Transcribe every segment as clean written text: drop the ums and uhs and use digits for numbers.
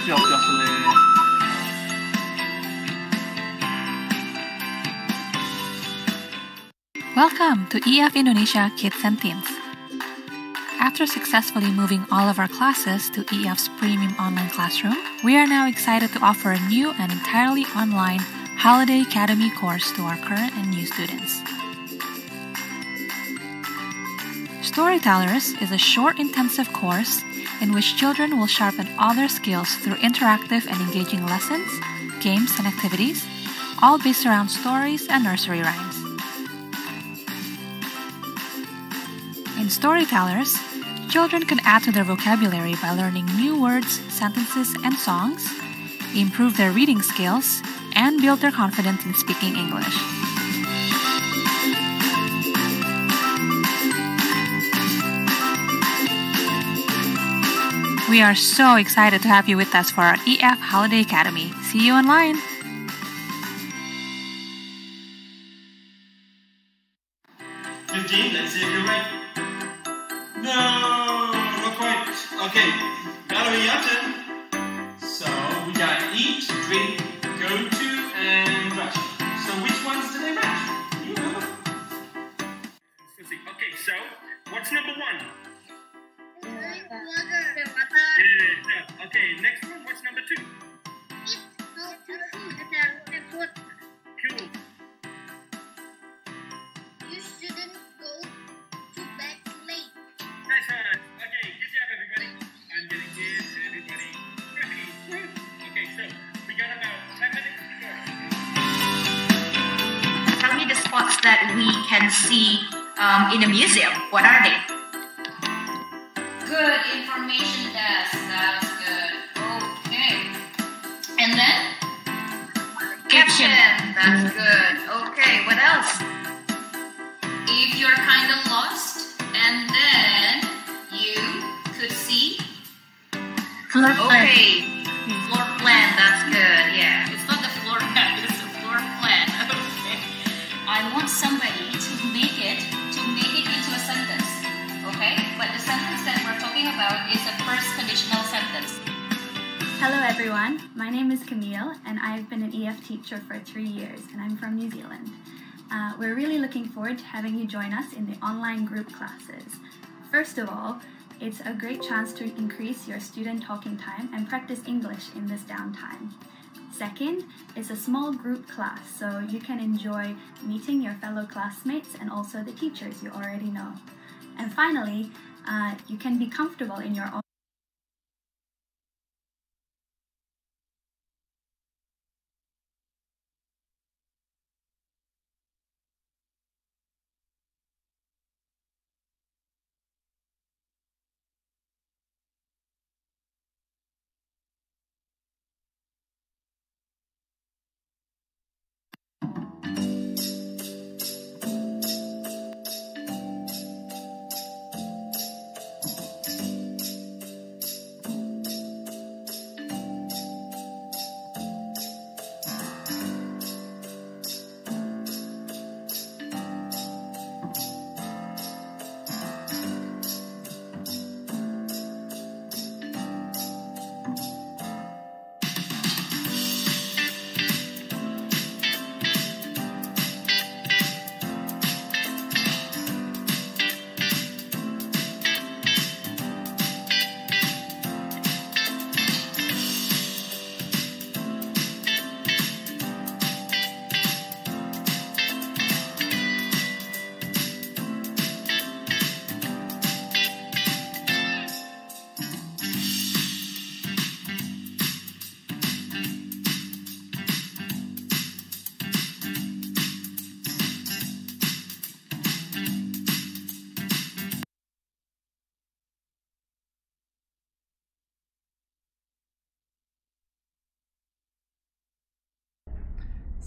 Welcome to EF Indonesia Kids and Teens. After successfully moving all of our classes to EF's premium online classroom, we are now excited to offer a new and entirely online Holiday Academy course to our current and new students. Storytellers is a short, intensive course in which children will sharpen all their skills through interactive and engaging lessons, games, and activities, all based around stories and nursery rhymes. In Storytellers, children can add to their vocabulary by learning new words, sentences, and songs, improve their reading skills, and build their confidence in speaking English. We are so excited to have you with us for our EF Holiday Academy. See you online! Let's see if you're right. No, not quite. Okay, gotta be your turn. So, we got eat, drink, go to, and brush. So, which ones do they match? You know. Let's see. Okay, so, what's number one? Yeah. Okay, next one, what's number two? Cool. You shouldn't go to bed late. Nice one. Okay, good job, everybody. I'm getting good. Everybody. Okay, so we got about 10 minutes to go. Tell me the spots that we can see in a museum. What are they? Good information desk. That's good. Okay. And then? Kitchen. That's good. Okay, what else? If you're kind of lost, and then you could see? Floor plan. Okay. Floor plan. That's good. Yeah. It's not the floor plan. It's the floor plan. Okay. I want somebody to make it into a sentence. Okay? But the sentence that we're talking about is a first conditional sentence. Hello everyone, my name is Camille and I've been an EF teacher for 3 years and I'm from New Zealand. We're really looking forward to having you join us in the online group classes. First of all, it's a great chance to increase your student talking time and practice English in this downtime. Second, it's a small group class, so you can enjoy meeting your fellow classmates and also the teachers you already know. And finally, you can be comfortable in your own.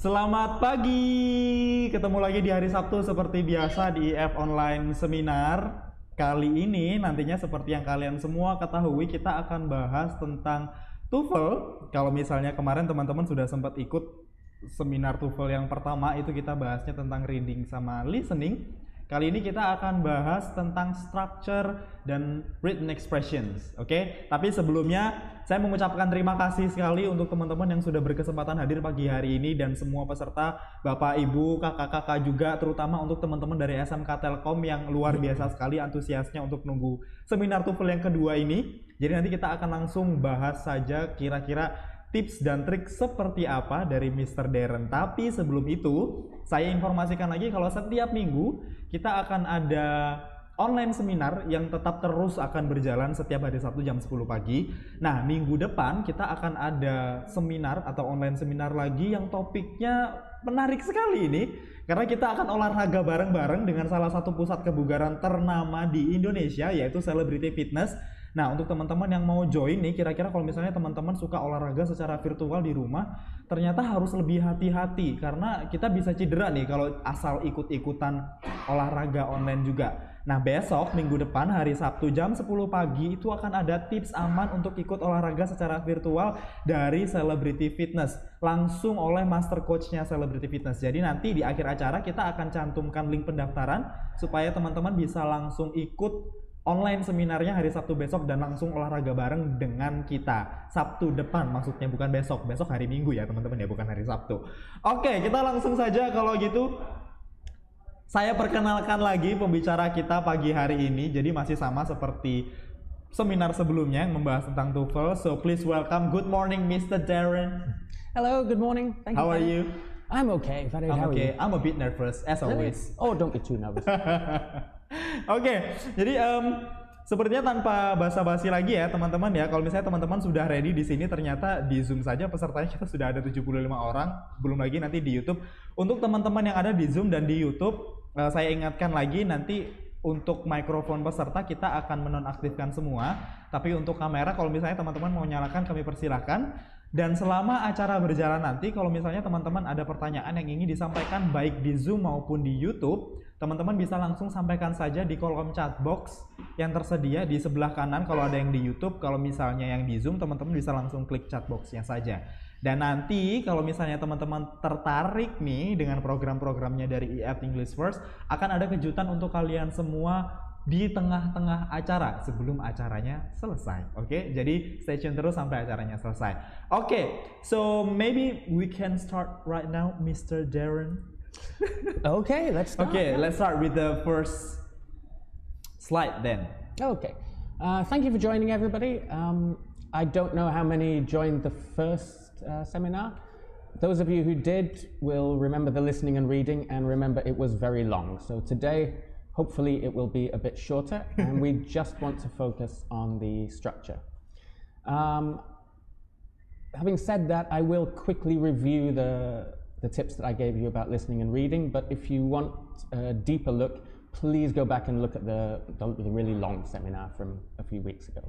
Selamat pagi, ketemu lagi di hari Sabtu seperti biasa di EF Online Seminar. Kali ini nantinya seperti yang kalian semua ketahui, kita akan bahas tentang TOEFL. Kalau misalnya kemarin teman-teman sudah sempat ikut seminar TOEFL yang pertama, itu kita bahasnya tentang reading sama listening. Kali ini kita akan bahas tentang structure dan written expressions, oke? Tapi sebelumnya saya mengucapkan terima kasih sekali untuk teman-teman yang sudah berkesempatan hadir pagi hari ini dan semua peserta, Bapak, Ibu, kakak-kakak juga, terutama untuk teman-teman dari SMK Telkom yang luar biasa sekali antusiasnya untuk nunggu seminar TOEFL yang kedua ini. Jadi nanti kita akan langsung bahas saja kira-kira tips dan trik seperti apa dari Mr. Darren. Tapi sebelum itu, saya informasikan lagi kalau setiap minggu kita akan ada online seminar yang tetap terus akan berjalan setiap hari Sabtu jam 10 pagi. Nah, minggu depan kita akan ada seminar atau online seminar lagi yang topiknya menarik sekali ini. Karena kita akan olahraga bareng-bareng dengan salah satu pusat kebugaran ternama di Indonesia, yaitu Celebrity Fitness. Nah, untuk teman-teman yang mau join nih, kira-kira kalau misalnya teman-teman suka olahraga secara virtual di rumah, ternyata harus lebih hati-hati karena kita bisa cedera nih kalau asal ikut-ikutan olahraga online juga. Nah, besok minggu depan hari Sabtu jam 10 pagi itu akan ada tips aman untuk ikut olahraga secara virtual dari Celebrity Fitness langsung oleh master coach-nya Celebrity Fitness. Jadi nanti di akhir acara kita akan cantumkan link pendaftaran supaya teman-teman bisa langsung ikut online seminarnya hari Sabtu besok dan langsung olahraga bareng dengan kita. Sabtu depan maksudnya, bukan besok. Besok hari Minggu ya teman-teman ya, bukan hari Sabtu. Oke, kita langsung saja kalau gitu. Saya perkenalkan lagi pembicara kita pagi hari ini. Jadi masih sama seperti seminar sebelumnya yang membahas tentang TOEFL. So please welcome, good morning Mr. Darren. Hello, good morning. Thank you. How are you? I'm okay. Farid, I'm how are okay. you? I'm a bit nervous as always. Oh, don't be too nervous. Oke, jadi sepertinya tanpa basa-basi lagi ya teman-teman ya. Kalau misalnya teman-teman sudah ready di sini, ternyata di Zoom saja pesertanya kita sudah ada 75 orang, belum lagi nanti di YouTube. Untuk teman-teman yang ada di Zoom dan di YouTube, saya ingatkan lagi nanti untuk mikrofon peserta kita akan menonaktifkan semua. Tapi untuk kamera kalau misalnya teman-teman mau nyalakan kami persilahkan. Dan selama acara berjalan nanti, kalau misalnya teman-teman ada pertanyaan yang ingin disampaikan baik di Zoom maupun di YouTube, teman-teman bisa langsung sampaikan saja di kolom chat box yang tersedia di sebelah kanan kalau ada yang di YouTube. Kalau misalnya yang di Zoom, teman-teman bisa langsung klik chat box-nya saja. Dan nanti kalau misalnya teman-teman tertarik nih dengan program-programnya dari EF English First, akan ada kejutan untuk kalian semua di tengah-tengah acara sebelum acaranya selesai. Oke, jadi stay tune terus sampai acaranya selesai. Oke, so maybe we can start right now, Mr. Darren. Okay, let's start. Okay, let's start with the first slide then. Okay. Thank you for joining, everybody. I don't know how many joined the first seminar. Those of you who did will remember the listening and reading, and remember it was very long. So today, hopefully it will be a bit shorter, and we just want to focus on the structure. Having said that, I will quickly review the tips that I gave you about listening and reading, but if you want a deeper look, please go back and look at the really long seminar from a few weeks ago.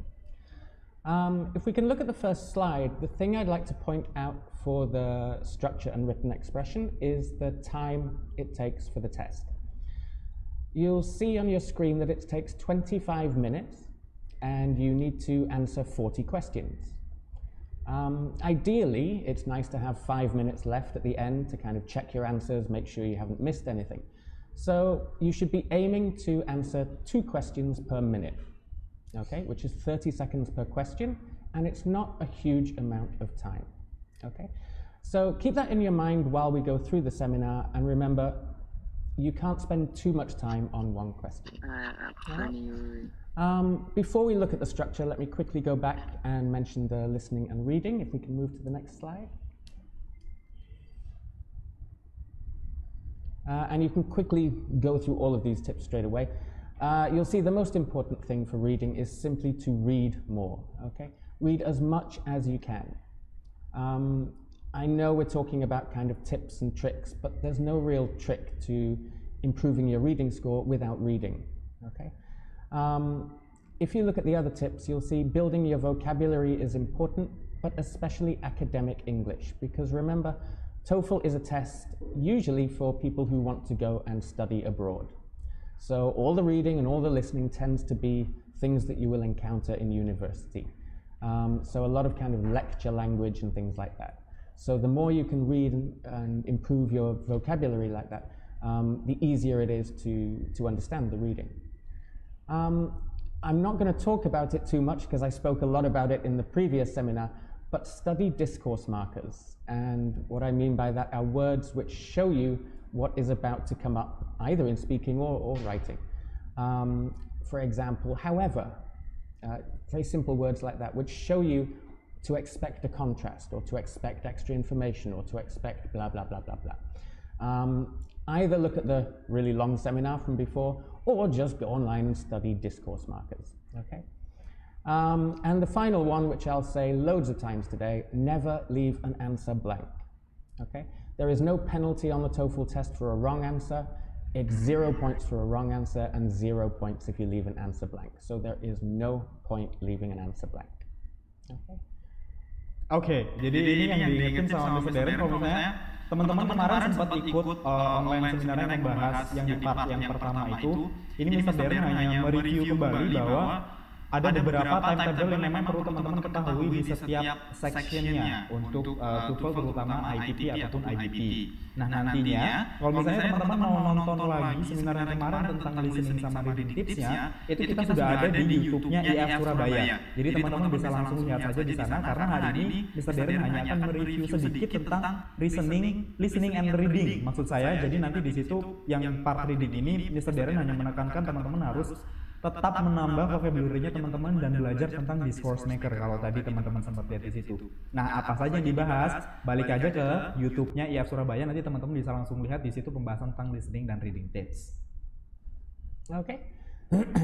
If we can look at the first slide, the thing I'd like to point out for the structure and written expression is the time it takes for the test. You'll see on your screen that it takes 25 minutes and you need to answer 40 questions. Ideally, it's nice to have 5 minutes left at the end to kind of check your answers, make sure you haven't missed anything. So you should be aiming to answer 2 questions per minute, okay, which is 30 seconds per question, and it's not a huge amount of time, okay? So keep that in your mind while we go through the seminar, and remember, you can't spend too much time on one question. Before we look at the structure, let me quickly go back and mention the listening and reading. If we can move to the next slide. And you can quickly go through all of these tips straight away. You'll see the most important thing for reading is simply to read more, okay? Read as much as you can. I know we're talking about kind of tips and tricks, but there's no real trick to improving your reading score without reading, okay? If you look at the other tips, you'll see building your vocabulary is important, but especially academic English, because remember, TOEFL is a test usually for people who want to go and study abroad. So all the reading and all the listening tends to be things that you will encounter in university. So a lot of kind of lecture language and things like that. So the more you can read and improve your vocabulary like that, the easier it is to understand the reading. I'm not going to talk about it too much because I spoke a lot about it in the previous seminar, but study discourse markers. And what I mean by that are words which show you what is about to come up, either in speaking or writing. For example, however, very simple words like that, which show you to expect a contrast, or to expect extra information, or to expect blah, blah, blah, blah, blah. Either look at the really long seminar from before, or just go online and study discourse markers, okay? And the final one, which I'll say loads of times today, never leave an answer blank, okay? There is no penalty on the TOEFL test for a wrong answer. It's 0 points for a wrong answer and 0 points if you leave an answer blank. So there is no point leaving an answer blank, okay? Oke, jadi ini yang diingetin sama Mr. Darren kalau misalnya teman-teman kemarin sempat ikut online seminar yang membahas yang di part yang pertama itu, ini Mr. Darren hanya mereview kembali bahwa ada beberapa timetable yang memang perlu teman-teman ketahui di setiap sectionnya untuk TOEFL terutama ITP ataupun IBP. Nah nantinya kalau misalnya teman-teman mau nonton lagi seminar yang kemarin tentang listening sama reading tipsnya, itu kita sudah ada di YouTube-nya IF Surabaya. Jadi teman-teman bisa langsung lihat saja di sana karena hari ini Mr. Darren hanya akan mereview sedikit tentang listening and reading maksud saya. Jadi nanti di situ yang part reading ini Mr. Darren hanya menekankan teman-teman harus tetap menambah vocabulary-nya teman-teman dan belajar tentang discourse maker kalau tadi teman-teman sempat lihat di situ. Nah, apa saja yang dibahas? Balik aja ke YouTube-nya IF Surabaya, nanti teman-teman bisa langsung lihat di situ pembahasan tentang listening dan reading tips. Okay.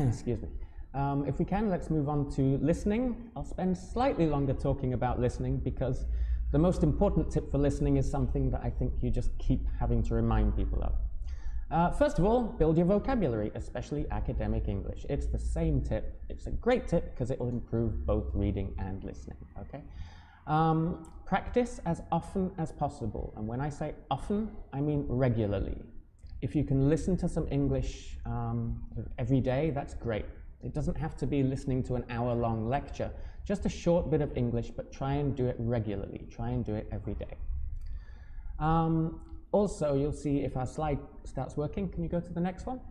Excuse me. If we can, let's move on to listening. I'll spend slightly longer talking about listening because the most important tip for listening is something that I think you just keep having to remind people of. First of all, build your vocabulary, especially academic English. It's the same tip. It's a great tip because it will improve both reading and listening, okay? Practice as often as possible. And when I say often, I mean regularly. If you can listen to some English every day, that's great. It doesn't have to be listening to an hour-long lecture. Just a short bit of English, but try and do it regularly. Try and do it every day. Also, you'll see if our slide starts working. Can you go to the next one?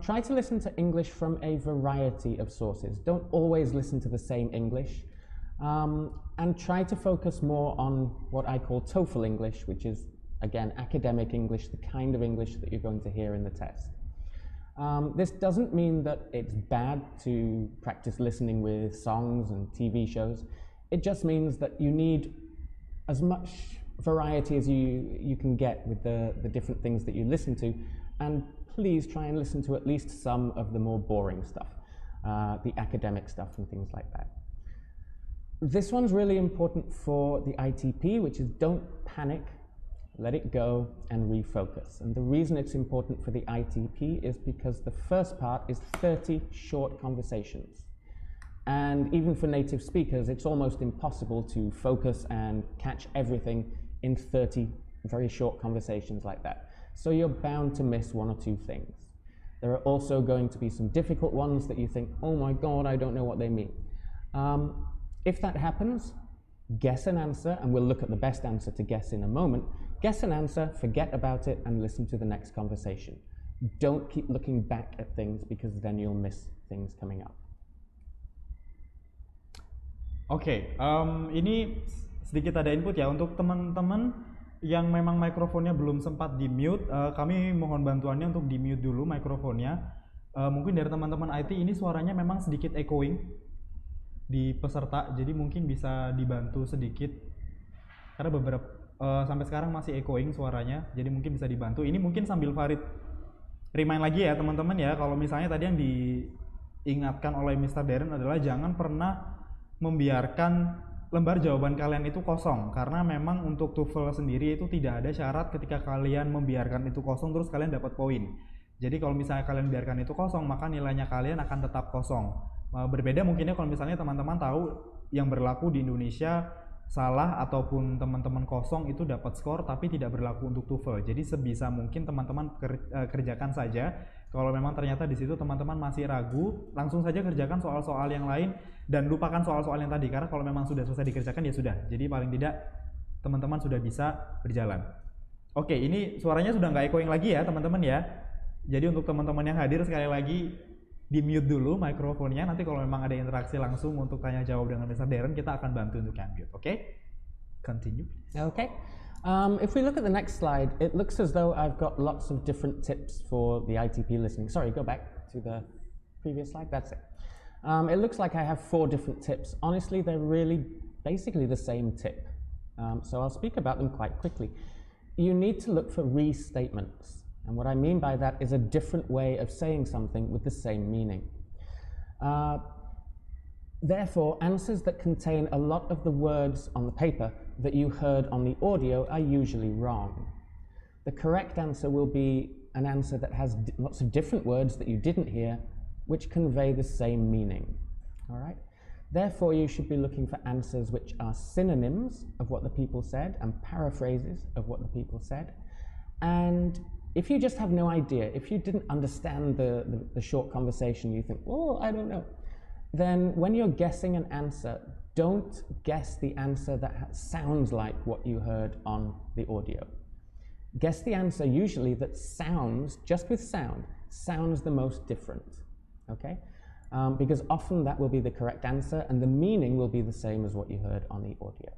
Try to listen to English from a variety of sources. Don't always listen to the same English. And try to focus more on what I call TOEFL English, which is, again, academic English, the kind of English that you're going to hear in the test. This doesn't mean that it's bad to practice listening with songs and TV shows. It just means that you need as much variety as you can get with the different things that you listen to, and please try and listen to at least some of the more boring stuff, the academic stuff and things like that. This one's really important for the ITP, which is don't panic, let it go and refocus. And the reason it's important for the ITP is because the first part is 30 short conversations. And even for native speakers, it's almost impossible to focus and catch everything in 30 very short conversations like that. So you're bound to miss one or two things. There are also going to be some difficult ones that you think, oh my God, I don't know what they mean. If that happens, guess an answer, and we'll look at the best answer to guess in a moment. Guess an answer, forget about it, and listen to the next conversation. Don't keep looking back at things because then you'll miss things coming up. Oke, ini sedikit ada input ya untuk teman-teman yang memang mikrofonnya belum sempat di-mute, kami mohon bantuannya untuk di-mute dulu mikrofonnya. Mungkin dari teman-teman IT ini suaranya memang sedikit echoing di peserta, jadi mungkin bisa dibantu sedikit karena beberapa sampai sekarang masih echoing suaranya, jadi mungkin bisa dibantu. Ini mungkin sambil Farid remind lagi ya teman-teman ya, kalau misalnya tadi yang diingatkan oleh Mr. Darren adalah jangan pernah membiarkan lembar jawaban kalian itu kosong, karena memang untuk TOEFL sendiri itu tidak ada syarat ketika kalian membiarkan itu kosong terus kalian dapat poin. Jadi kalau misalnya kalian biarkan itu kosong, maka nilainya kalian akan tetap kosong. Berbeda mungkinnya kalau misalnya teman-teman tahu yang berlaku di Indonesia salah ataupun teman-teman kosong itu dapat skor tapi tidak berlaku untuk TOEFL. Jadi sebisa mungkin teman-teman kerjakan saja. Kalau memang ternyata di situ teman-teman masih ragu, langsung saja kerjakan soal-soal yang lain dan lupakan soal-soal yang tadi, karena kalau memang sudah selesai dikerjakan ya sudah. Jadi paling tidak teman-teman sudah bisa berjalan. Oke, ini suaranya sudah nggak echoing lagi ya teman-teman ya. Jadi untuk teman-teman yang hadir sekali lagi di mute dulu mikrofonnya. Nanti kalau memang ada interaksi langsung untuk tanya jawab dengan Mr. Darren, kita akan bantu untuk unmute. Oke? Continue. Okay. If we look at the next slide, it looks as though I've got lots of different tips for the ITP listening. Sorry, go back to the previous slide. That's it. It looks like I have 4 different tips. Honestly, they're really basically the same tip. So I'll speak about them quite quickly. You need to look for restatements. And what I mean by that is a different way of saying something with the same meaning. Therefore, answers that contain a lot of the words on the paper that you heard on the audio are usually wrong. The correct answer will be an answer that has lots of different words that you didn't hear, which convey the same meaning. All right? Therefore, you should be looking for answers which are synonyms of what the people said and paraphrases of what the people said. And if you just have no idea, if you didn't understand the short conversation, you think, oh, I don't know, then when you're guessing an answer, don't guess the answer that sounds like what you heard on the audio. Guess the answer usually that sounds, just with sound, sounds the most different, okay? Because often that will be the correct answer and the meaning will be the same as what you heard on the audio.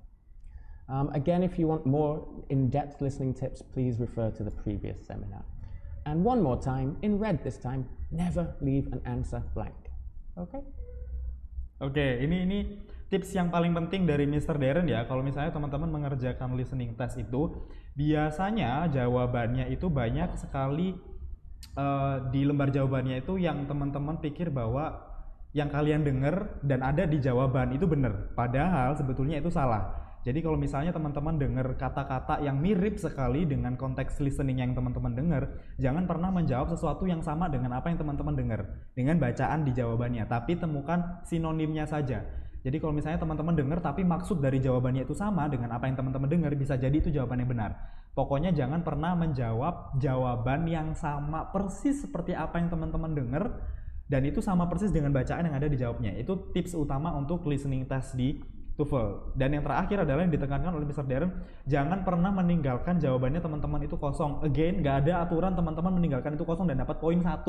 Again, if you want more in-depth listening tips, please refer to the previous seminar. And one more time, in red this time, never leave an answer blank. Okay? Oke, ini tips yang paling penting dari Mr. Darren ya. Kalau misalnya teman-teman mengerjakan listening test itu, biasanya jawabannya itu banyak sekali di lembar jawabannya itu yang teman-teman pikir bahwa yang kalian dengar dan ada di jawaban itu benar, padahal sebetulnya itu salah. Jadi kalau misalnya teman-teman dengar kata-kata yang mirip sekali dengan konteks listening yang teman-teman dengar, jangan pernah menjawab sesuatu yang sama dengan apa yang teman-teman dengar dengan bacaan di jawabannya, tapi temukan sinonimnya saja. Jadi kalau misalnya teman-teman dengar tapi maksud dari jawabannya itu sama dengan apa yang teman-teman dengar, bisa jadi itu jawaban yang benar. Pokoknya jangan pernah menjawab jawaban yang sama persis seperti apa yang teman-teman dengar dan itu sama persis dengan bacaan yang ada di jawabnya. Itu tips utama untuk listening test di TOEFL. Dan yang terakhir adalah yang ditekankan oleh Mr. Darren, jangan pernah meninggalkan jawabannya teman-teman itu kosong. Again, nggak ada aturan teman-teman meninggalkan itu kosong dan dapat poin 1.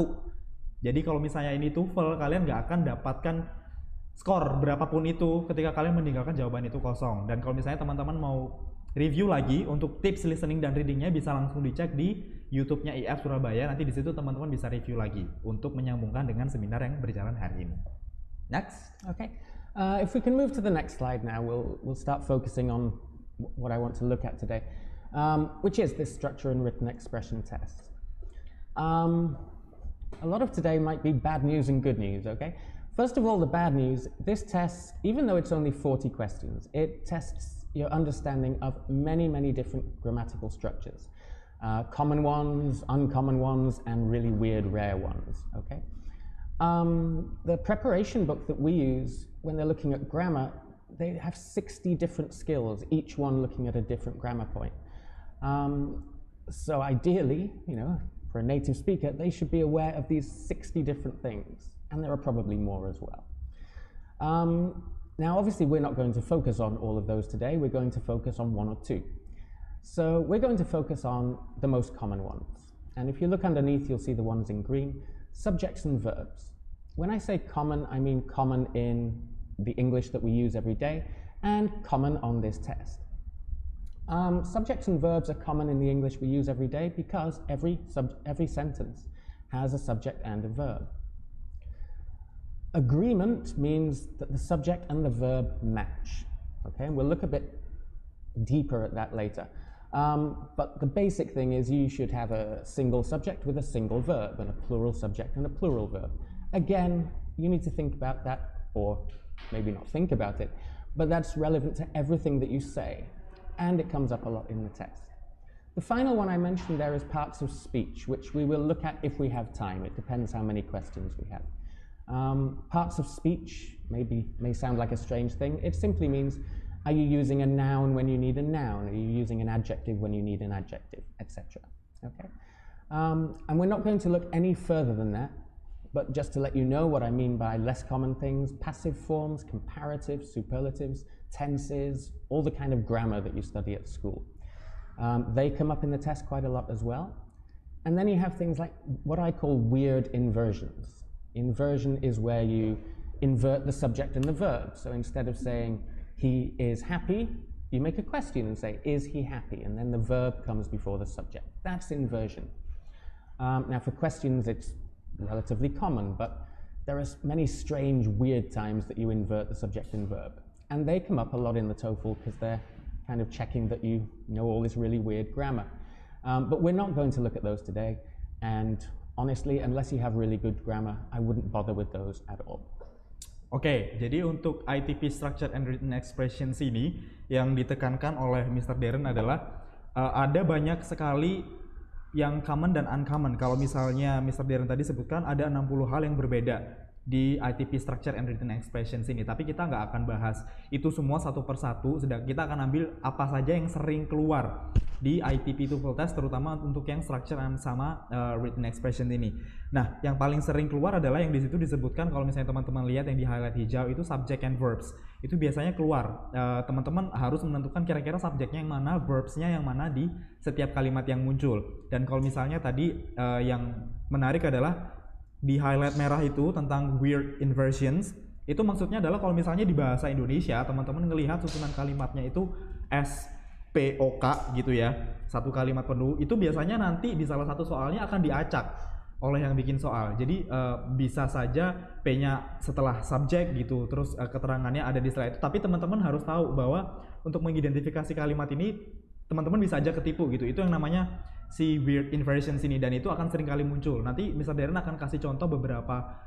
Jadi kalau misalnya ini TOEFL, kalian nggak akan dapatkan skor berapapun itu ketika kalian meninggalkan jawaban itu kosong. Dan kalau misalnya teman-teman mau review lagi untuk tips listening dan readingnya, bisa langsung dicek di YouTube-nya IF Surabaya. Nanti di situ teman-teman bisa review lagi untuk menyambungkan dengan seminar yang berjalan hari ini. Next. Okay. If we can move to the next slide now, we'll start focusing on what I want to look at today, which is this structure and written expression test. A lot of today might be bad news and good news, okay? First of all, the bad news, this test, even though it's only 40 questions, it tests your understanding of many, many different grammatical structures. Common ones, uncommon ones, and really weird, rare ones, okay? The preparation book that we use when they're looking at grammar, they have 60 different skills, each one looking at a different grammar point. So ideally, you know, for a native speaker, they should be aware of these 60 different things, and there are probably more as well. Now, obviously, we're not going to focus on all of those today. We're going to focus on 1 or 2. So we're going to focus on the most common ones. And if you look underneath, you'll see the ones in green, subjects and verbs. When I say common, I mean common in the English that we use every day and common on this test. Subjects and verbs are common in the English we use every day because every sentence has a subject and a verb. Agreement means that the subject and the verb match. Okay, and we'll look a bit deeper at that later. But the basic thing is you should have a single subject with a single verb and a plural subject and a plural verb. Again, you need to think about that, or maybe not think about it, but that's relevant to everything that you say, and it comes up a lot in the test. The final one I mentioned there is parts of speech, which we will look at if we have time. It depends how many questions we have. Parts of speech may sound like a strange thing. It simply means, are you using a noun when you need a noun? Are you using an adjective when you need an adjective, etc. Okay? And we're not going to look any further than that, but just to let you know what I mean by less common things, passive forms, comparatives, superlatives, tenses, all the kind of grammar that you study at school. They come up in the test quite a lot as well. And then you have things like what I call weird inversions. Inversion is where you invert the subject and the verb. So instead of saying he is happy, you make a question and say, is he happy? And then the verb comes before the subject. That's inversion. Now for questions, it's relatively common, but there are many strange, weird times that you invert the subject and verb. And they come up a lot in the TOEFL because they're kind of checking that you know all this really weird grammar. But we're not going to look at those today. And honestly, unless you have really good grammar, I wouldn't bother with those at all. Oke, jadi untuk ITP Structure and Written Expressions ini yang ditekankan oleh Mr. Darren adalah ada banyak sekali yang common dan uncommon. Kalau misalnya Mr. Darren tadi sebutkan ada 60 hal yang berbeda di ITP Structure and Written Expressions ini, tapi kita nggak akan bahas itu semua satu persatu. Sedang kita akan ambil apa saja yang sering keluar di ITP TOEFL test, terutama untuk yang structure sama written expression ini. Nah, yang paling sering keluar adalah yang di situ disebutkan, kalau misalnya teman-teman lihat yang di highlight hijau itu subject and verbs. Itu biasanya keluar. Teman-teman harus menentukan kira-kira subjeknya yang mana, verbsnya yang mana di setiap kalimat yang muncul. Dan kalau misalnya tadi yang menarik adalah di highlight merah itu tentang weird inversions, itu maksudnya adalah kalau misalnya di bahasa Indonesia teman-teman ngelihat susunan kalimatnya itu SPOK gitu ya, satu kalimat penuh, itu biasanya nanti di salah satu soalnya akan diacak oleh yang bikin soal. Jadi bisa saja P-nya setelah subjek gitu, terus keterangannya ada di setelah itu. Tapi teman-teman harus tahu bahwa untuk mengidentifikasi kalimat ini teman-teman bisa aja ketipu gitu. Itu yang namanya si weird inversions ini, dan itu akan sering kali muncul. Nanti Mr. Darren akan kasih contoh beberapa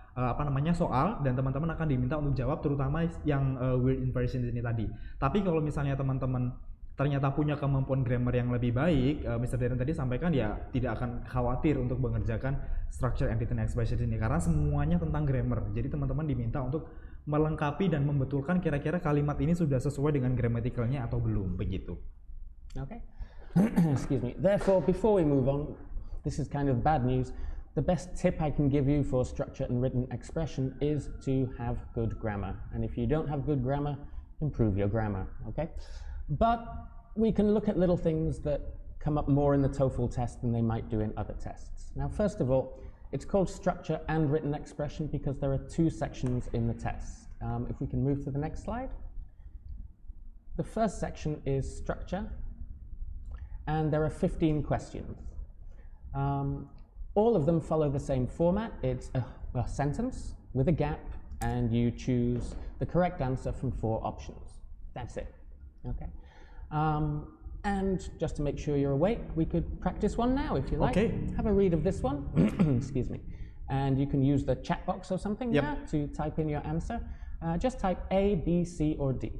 soal, dan teman-teman akan diminta untuk jawab terutama yang weird inversions ini tadi. Tapi kalau misalnya teman-teman ternyata punya kemampuan grammar yang lebih baik, Mr. Darren tadi sampaikan ya tidak akan khawatir untuk mengerjakan structure and written expressions ini karena semuanya tentang grammar. Jadi teman-teman diminta untuk melengkapi dan membetulkan kira-kira kalimat ini sudah sesuai dengan grammaticalnya atau belum, begitu. Okay. Excuse me. Therefore, before we move on, this is kind of bad news. The best tip I can give you for structure and written expression is to have good grammar. And if you don't have good grammar, improve your grammar, okay? But we can look at little things that come up more in the TOEFL test than they might do in other tests. Now, first of all, it's called structure and written expression because there are two sections in the test. If we can move to the next slide. The first section is structure, and there are 15 questions. All of them follow the same format. It's a sentence with a gap, and you choose the correct answer from 4 options. That's it. Okay. And just to make sure you're awake, we could practice one now if you like. Okay. Have a read of this one. Excuse me. And you can use the chat box or something now to type in your answer. Just type A, B, C, or D.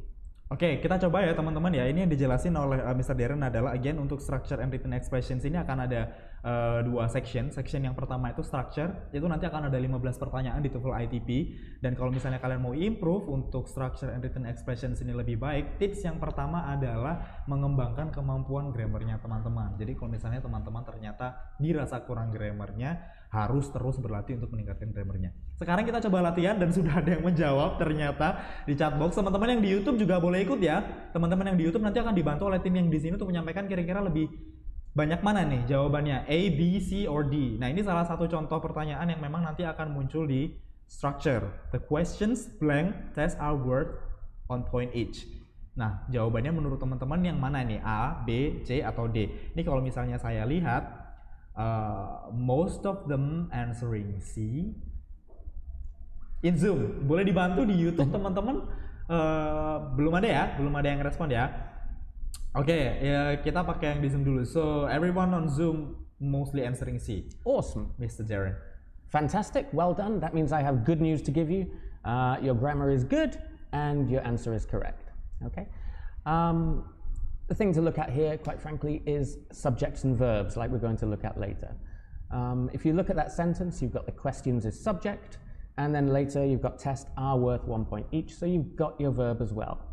Oke, kita coba ya teman-teman ya. Ini yang dijelasin oleh Mr. Darren adalah again untuk structure and written expressions ini akan ada 2 section. Section yang pertama itu structure, itu nanti akan ada 15 pertanyaan di TOEFL ITP. Dan kalau misalnya kalian mau improve untuk structure and written expressions ini lebih baik, tips yang pertama adalah mengembangkan kemampuan grammarnya teman-teman. Jadi kalau misalnya teman-teman ternyata dirasa kurang grammarnya, harus terus berlatih untuk meningkatkan grammarnya. Sekarang kita coba latihan dan sudah ada yang menjawab ternyata di chat box. Teman-teman yang di YouTube juga boleh ikut ya. Teman-teman yang di YouTube nanti akan dibantu oleh tim yang di sini untuk menyampaikan kira-kira lebih banyak mana nih jawabannya, A, B, C, or D. Nah, ini salah satu contoh pertanyaan yang memang nanti akan muncul di structure. The questions blank test are worth on point each. Nah, jawabannya menurut teman-teman yang mana nih? A, B, C, atau D? Ini kalau misalnya saya lihat most of them answering C. In Zoom, boleh dibantu di YouTube teman-teman. Belum ada ya, belum ada yang respon ya. Oke, ya kita pakai yang di Zoom dulu. So everyone on Zoom mostly answering C. Awesome, Mr. Darren. Fantastic, well done. That means I have good news to give you. Your grammar is good and your answer is correct. Okay. The thing to look at here, quite frankly, is subjects and verbs, like we're going to look at later. If you look at that sentence, you've got the questions is subject, and then later you've got test are worth 1 point each, so you've got your verb as well.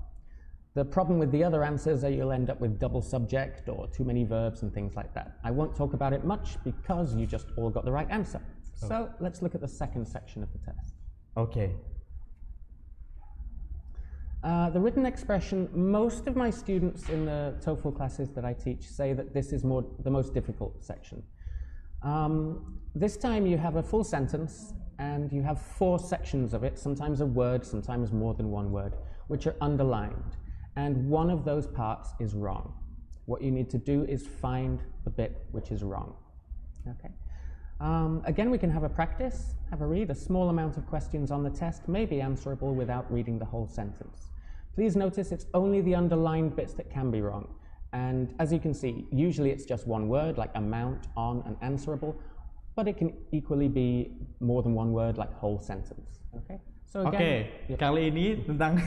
The problem with the other answers are you'll end up with double subject or too many verbs and things like that. I won't talk about it much because you just all got the right answer. So let's look at the second section of the test. Okay. The written expression, most of my students in the TOEFL classes that I teach say that this is the most difficult section. This time you have a full sentence and you have 4 sections of it, sometimes a word, sometimes more than one word, which are underlined. And one of those parts is wrong. What you need to do is find the bit which is wrong. Okay. Again, we can have a practice, have a read, a small amount of questions on the test may be answerable without reading the whole sentence. Please notice it's only the underlined bits that can be wrong. And as you can see, usually it's just one word, like amount, on, and answerable, but it can equally be more than one word, like whole sentence. Okay? So again, kali ini tentang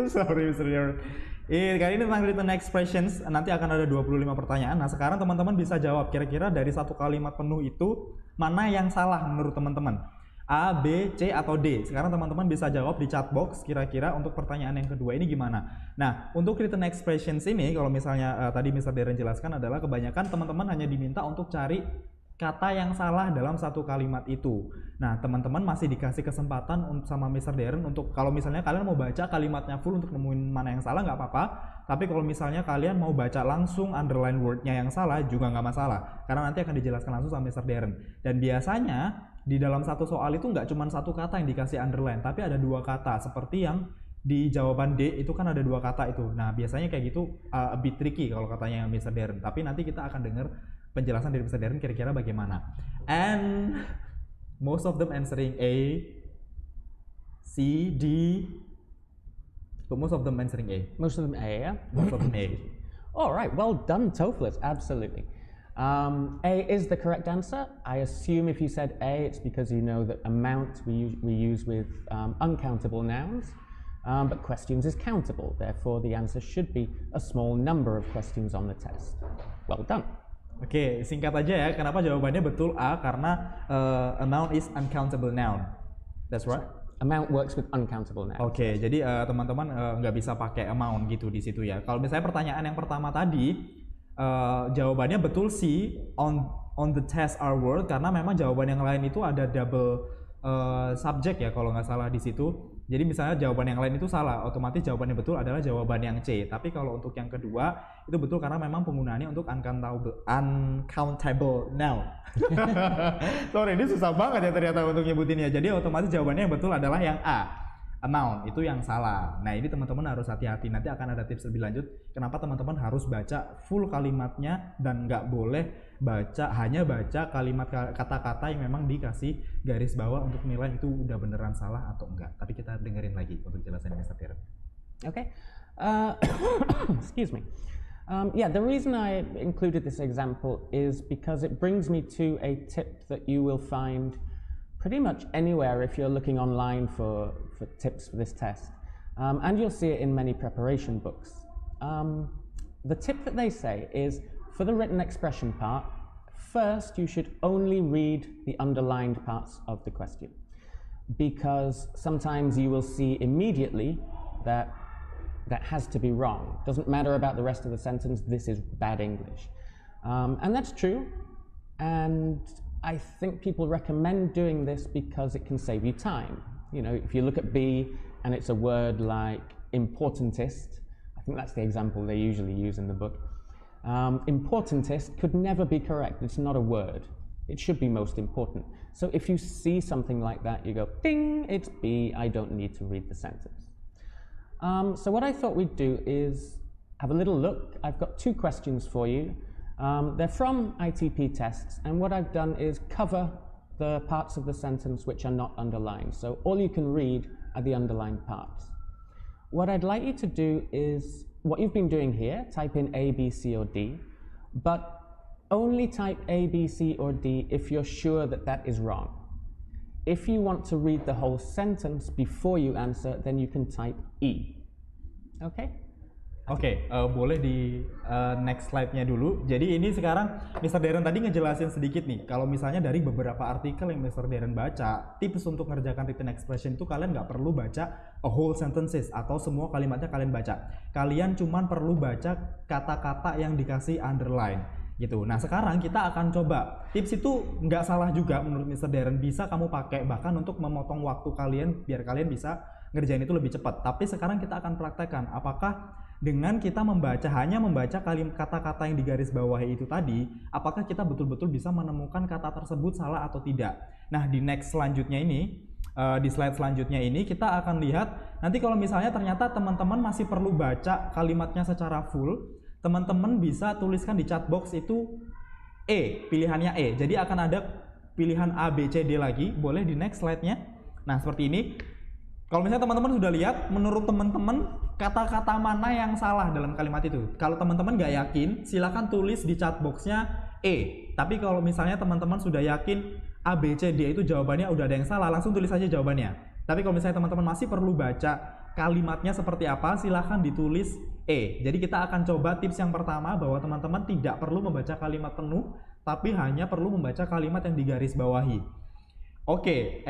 sorry, kali ini tentang written expressions. Nanti akan ada 25 pertanyaan. Nah, sekarang teman-teman bisa jawab kira-kira dari satu kalimat penuh itu mana yang salah menurut teman-teman. A, B, C, atau D. Sekarang teman-teman bisa jawab di chat box kira-kira untuk pertanyaan yang kedua ini gimana. Nah, untuk written expressions ini kalau misalnya tadi Mr. Darren jelaskan adalah kebanyakan teman-teman hanya diminta untuk cari kata yang salah dalam satu kalimat itu. Nah, teman-teman masih dikasih kesempatan sama Mr. Darren untuk kalau misalnya kalian mau baca kalimatnya full untuk nemuin mana yang salah nggak apa-apa. Tapi kalau misalnya kalian mau baca langsung underline wordnya yang salah juga nggak masalah. Karena nanti akan dijelaskan langsung sama Mr. Darren. Dan biasanya di dalam satu soal itu nggak cuma satu kata yang dikasih underline, tapi ada 2 kata. Seperti yang di jawaban D itu kan ada 2 kata itu. Nah, biasanya kayak gitu a bit tricky kalau katanya Mr. Darren. Tapi nanti kita akan dengar penjelasan dari Mr. Darren kira-kira bagaimana. And most of them answering A, C, D, but most of them answering A. Most of them A, yeah? Most of them A. All right, well done, TOEFLers, absolutely. A is the correct answer. I assume if you said A, it's because you know that amount we use with uncountable nouns, but questions is countable. Therefore, the answer should be a small number of questions on the test. Well done. Oke, singkat aja ya. Kenapa jawabannya betul A? Karena amount is uncountable noun. That's right. Amount works with uncountable nouns. Oke, jadi teman-teman nggak bisa pakai amount gitu di situ ya. Kalau misalnya pertanyaan yang pertama tadi, jawabannya betul C, on the test are word, karena memang jawaban yang lain itu ada double subject ya kalau nggak salah di situ. Jadi misalnya jawaban yang lain itu salah, otomatis jawabannya betul adalah jawaban yang C. Tapi kalau untuk yang kedua itu betul karena memang penggunaannya untuk uncountable noun. Sorry, ini susah banget ya ternyata untuk nyebutinnya. Jadi otomatis jawabannya yang betul adalah yang A. Amount itu yang salah. Nah, ini teman-teman harus hati-hati. Nanti akan ada tips lebih lanjut kenapa teman-teman harus baca full kalimatnya dan nggak boleh hanya baca kalimat kata-kata yang memang dikasih garis bawah untuk nilai itu udah beneran salah atau enggak. Tapi kita dengerin lagi untuk jelasan Mr. Darren. Okay. Excuse me. Yeah, the reason I included this example is because it brings me to a tip that you will find pretty much anywhere if you're looking online for tips for this test. And you'll see it in many preparation books. The tip that they say is, for the written expression part, first you should only read the underlined parts of the question. Because sometimes you will see immediately that has to be wrong. Doesn't matter about the rest of the sentence, this is bad English. And that's true. And I think people recommend doing this because it can save you time. You know, if you look at B and it's a word like importantist, I think that's the example they usually use in the book. Importantist could never be correct. It's not a word. It should be most important. So if you see something like that, you go, ding, it's B, I don't need to read the sentence. So what I thought we'd do is have a little look. I've got 2 questions for you. They're from ITP tests, and what I've done is cover the parts of the sentence which are not underlined. So all you can read are the underlined parts. What I'd like you to do is what you've been doing here, type in A, B, C, or D, but only type A, B, C, or D if you're sure that that is wrong. If you want to read the whole sentence before you answer, then you can type E. Okay? Oke, boleh di next slide-nya dulu. Jadi ini sekarang Mr. Darren tadi ngejelasin sedikit nih. Kalau misalnya dari beberapa artikel yang Mr. Darren baca, tips untuk ngerjakan written expression itu kalian nggak perlu baca a whole sentences atau semua kalimatnya kalian baca. Kalian cuman perlu baca kata-kata yang dikasih underline gitu. Nah sekarang kita akan coba. Tips itu nggak salah juga menurut Mr. Darren. Bisa kamu pakai bahkan untuk memotong waktu kalian biar kalian bisa ngerjain itu lebih cepat. Tapi sekarang kita akan praktekkan apakah dengan kita hanya membaca kata-kata yang digaris bawahi itu tadi, apakah kita betul-betul bisa menemukan kata tersebut salah atau tidak. Nah, di next selanjutnya ini, di slide selanjutnya ini kita akan lihat nanti kalau misalnya ternyata teman-teman masih perlu baca kalimatnya secara full, teman-teman bisa tuliskan di chat box itu pilihannya E. Jadi akan ada pilihan A, B, C, D lagi. Boleh di next slide-nya. Nah, seperti ini. Kalau misalnya teman-teman sudah lihat, menurut teman-teman kata-kata mana yang salah dalam kalimat itu? Kalau teman-teman nggak yakin, silakan tulis di chat box-nya E. Tapi kalau misalnya teman-teman sudah yakin A, B, C, D itu jawabannya udah ada yang salah, langsung tulis saja jawabannya. Tapi kalau misalnya teman-teman masih perlu baca kalimatnya seperti apa, silakan ditulis E. Jadi kita akan coba tips yang pertama bahwa teman-teman tidak perlu membaca kalimat penuh, tapi hanya perlu membaca kalimat yang digaris bawahi. Okay,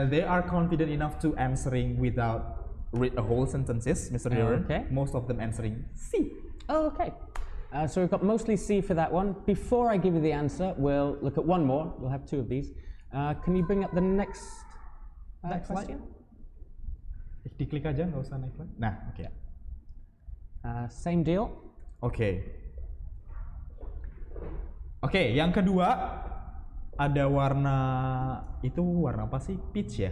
they are confident enough to answering without read a whole sentences, Mr. Darren. Okay. Most of them answering C. Oh, okay. So we've got mostly C for that one. Before I give you the answer, we'll look at one more. We'll have two of these. Can you bring up the next question? Diklik aja, nggak usah naik slide. Nah, oke. Okay. Same deal. Oke. Oke, yang kedua ada warna apa sih? Peach ya,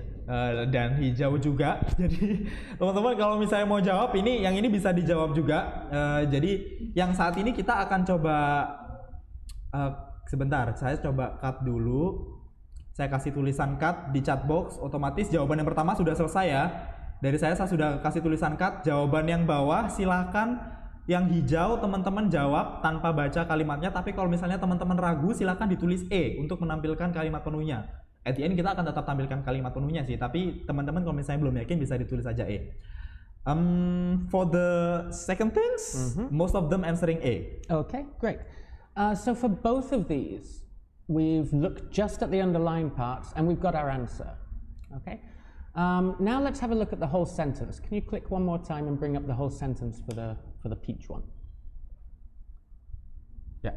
dan hijau juga. Jadi teman-teman kalau misalnya mau jawab yang ini bisa dijawab juga. Jadi yang saat ini kita akan coba sebentar. Saya coba cut dulu. Saya kasih tulisan cut di chat box. Otomatis jawaban yang pertama sudah selesai ya. Dari saya sudah kasih tulisan cut. Jawaban yang bawah silakan. Yang hijau teman-teman jawab tanpa baca kalimatnya, tapi kalau misalnya teman-teman ragu silakan ditulis E untuk menampilkan kalimat penuhnya. At the end kita akan tetap tampilkan kalimat penuhnya sih, tapi teman-teman kalau misalnya belum yakin bisa ditulis aja E. For the second things, most of them answering A. Okay, great. So for both of these, we've looked just at the underlined parts and we've got our answer. Okay. Now let's have a look at the whole sentence. Can you click one more time and bring up the whole sentence for the peach one? Yeah.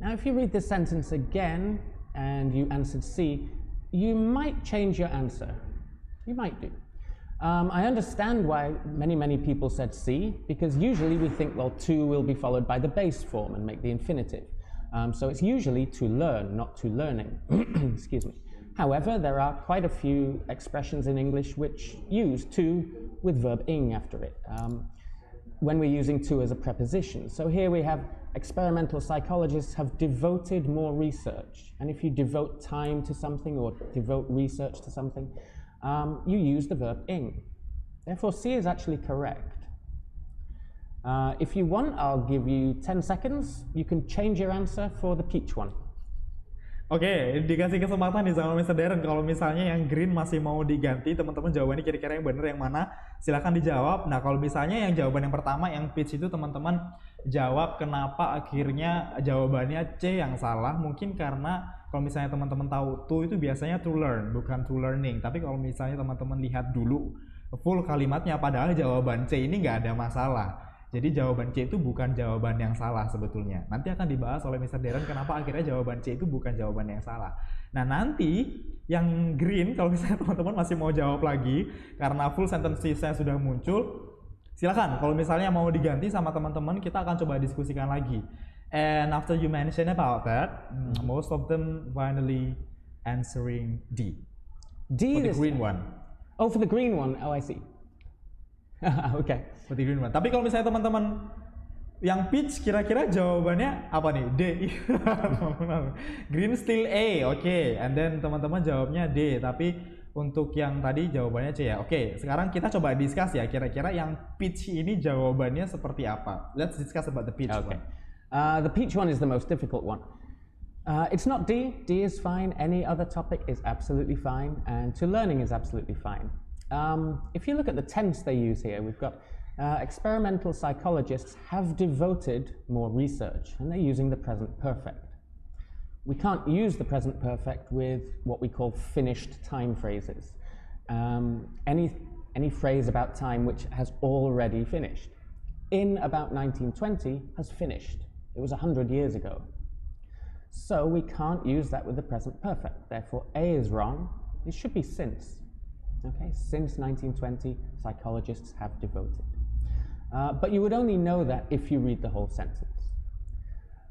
Now if you read this sentence again and you answered C, you might change your answer. You might do. I understand why many people said C, because usually we think, well, to will be followed by the base form and make the infinitive. So it's usually to learn, not to learning. Excuse me. However, there are quite a few expressions in English which use to with verb ing after it, when we're using to as a preposition. So here we have experimental psychologists have devoted more research. And if you devote time to something or devote research to something, you use the verb ing. Therefore, C is actually correct. If you want, I'll give you 10 seconds. You can change your answer for the peach one. Oke, dikasih kesempatan nih sama Mr. Darren. Kalau misalnya yang green masih mau diganti, teman-teman jawabannya kira-kira yang benar yang mana, silakan dijawab. Nah, kalau misalnya yang jawaban yang pertama, yang peach itu teman-teman jawab kenapa akhirnya jawabannya C yang salah. Mungkin karena kalau misalnya teman-teman tahu to itu biasanya to learn, bukan to learning. Tapi kalau misalnya teman-teman lihat dulu full kalimatnya, padahal jawaban C ini nggak ada masalah. Jadi jawaban C itu bukan jawaban yang salah sebetulnya. Nanti akan dibahas oleh Mr. Darren kenapa akhirnya jawaban C itu bukan jawaban yang salah. Nah, nanti yang green kalau misalnya teman-teman masih mau jawab lagi karena full sentence-nya sudah muncul, silakan. Kalau misalnya mau diganti sama teman-teman, kita akan coba diskusikan lagi. And after you mention about that, most of them finally answering D. D for the green one. Oh, for the green one. Oh, I see. Okay. For the green one. Tapi kalau misalnya teman-teman yang peach kira-kira jawabannya apa nih? D. Green still A. Oke. And then teman-teman jawabnya D. Tapi untuk yang tadi jawabannya C ya. Oke. Sekarang kita coba discuss ya. Kira-kira yang peach ini jawabannya seperti apa? Let's discuss about the peach one. The peach one is the most difficult one. It's not D. D is fine. Any other topic is absolutely fine. And to learning is absolutely fine. If you look at the tense they use here, we've got experimental psychologists have devoted more research, and they're using the present perfect. We can't use the present perfect with what we call finished time phrases. Any phrase about time which has already finished. In about 1920 has finished. It was 100 years ago. So we can't use that with the present perfect. Therefore, A is wrong. It should be since. Okay, since 1920, psychologists have devoted. But you would only know that if you read the whole sentence.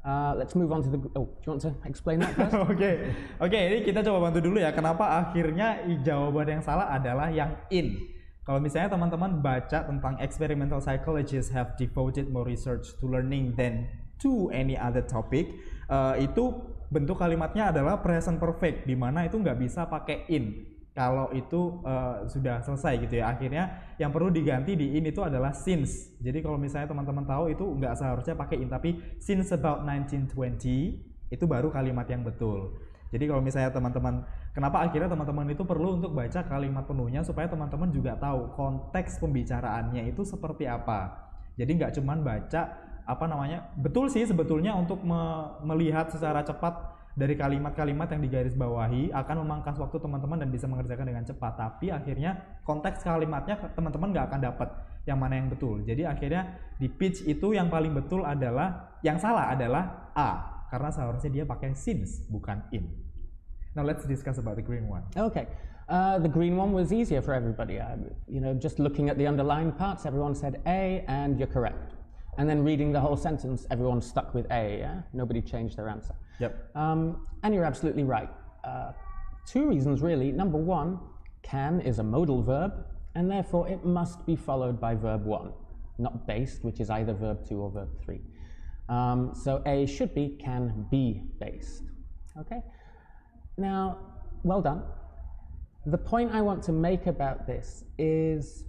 Let's move on to the... Oh, do you want to explain that first? Oke, ini kita coba bantu dulu ya. Kenapa akhirnya jawaban yang salah adalah yang in. Kalau misalnya teman-teman baca tentang experimental psychologists have devoted more research to learning than to any other topic, itu bentuk kalimatnya adalah present perfect, di mana itu nggak bisa pakai in kalau itu sudah selesai gitu ya. Akhirnya yang perlu diganti di in itu adalah since. Jadi kalau misalnya teman-teman tahu itu nggak seharusnya pakai in, tapi since about 1920 itu baru kalimat yang betul. Jadi kalau misalnya teman-teman, kenapa akhirnya teman-teman itu perlu untuk baca kalimat penuhnya supaya teman-teman juga tahu konteks pembicaraannya itu seperti apa. Jadi nggak cuman baca apa namanya, betul sih sebetulnya untuk melihat secara cepat dari kalimat-kalimat yang digarisbawahi akan memangkas waktu teman-teman dan bisa mengerjakan dengan cepat. Tapi akhirnya konteks kalimatnya teman-teman nggak akan dapat yang mana yang betul. Jadi akhirnya di pitch itu yang paling betul adalah, yang salah adalah A. Karena seharusnya dia pakai since, bukan in. Now let's discuss about the green one. Okay, the green one was easier for everybody. You know, just looking at the underlined parts, everyone said A, and you're correct. And then reading the whole sentence, everyone stuck with A. Yeah, nobody changed their answer. Yep. And you're absolutely right. Two reasons really. Number one, can is a modal verb, and therefore it must be followed by verb one, not based, which is either verb two or verb three. So A should be can be based. Okay? Now, well done. The point I want to make about this is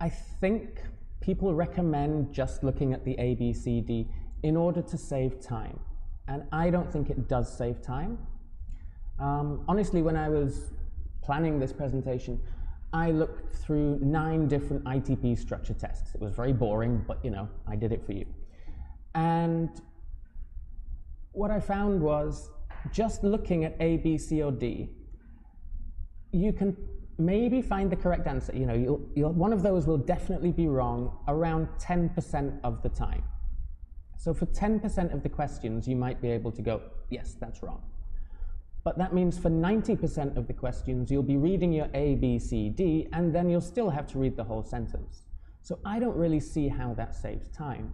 I think people recommend just looking at the A, B, C, D in order to save time. And I don't think it does save time. Honestly, when I was planning this presentation, I looked through 9 different ITP structure tests. It was very boring, but you know, I did it for you. And what I found was just looking at A, B, C, or D, you can maybe find the correct answer. You know, one of those will definitely be wrong around 10% of the time. So for 10% of the questions, you might be able to go, yes, that's wrong. But that means for 90% of the questions, you'll be reading your A, B, C, D, and then you'll still have to read the whole sentence. So I don't really see how that saves time.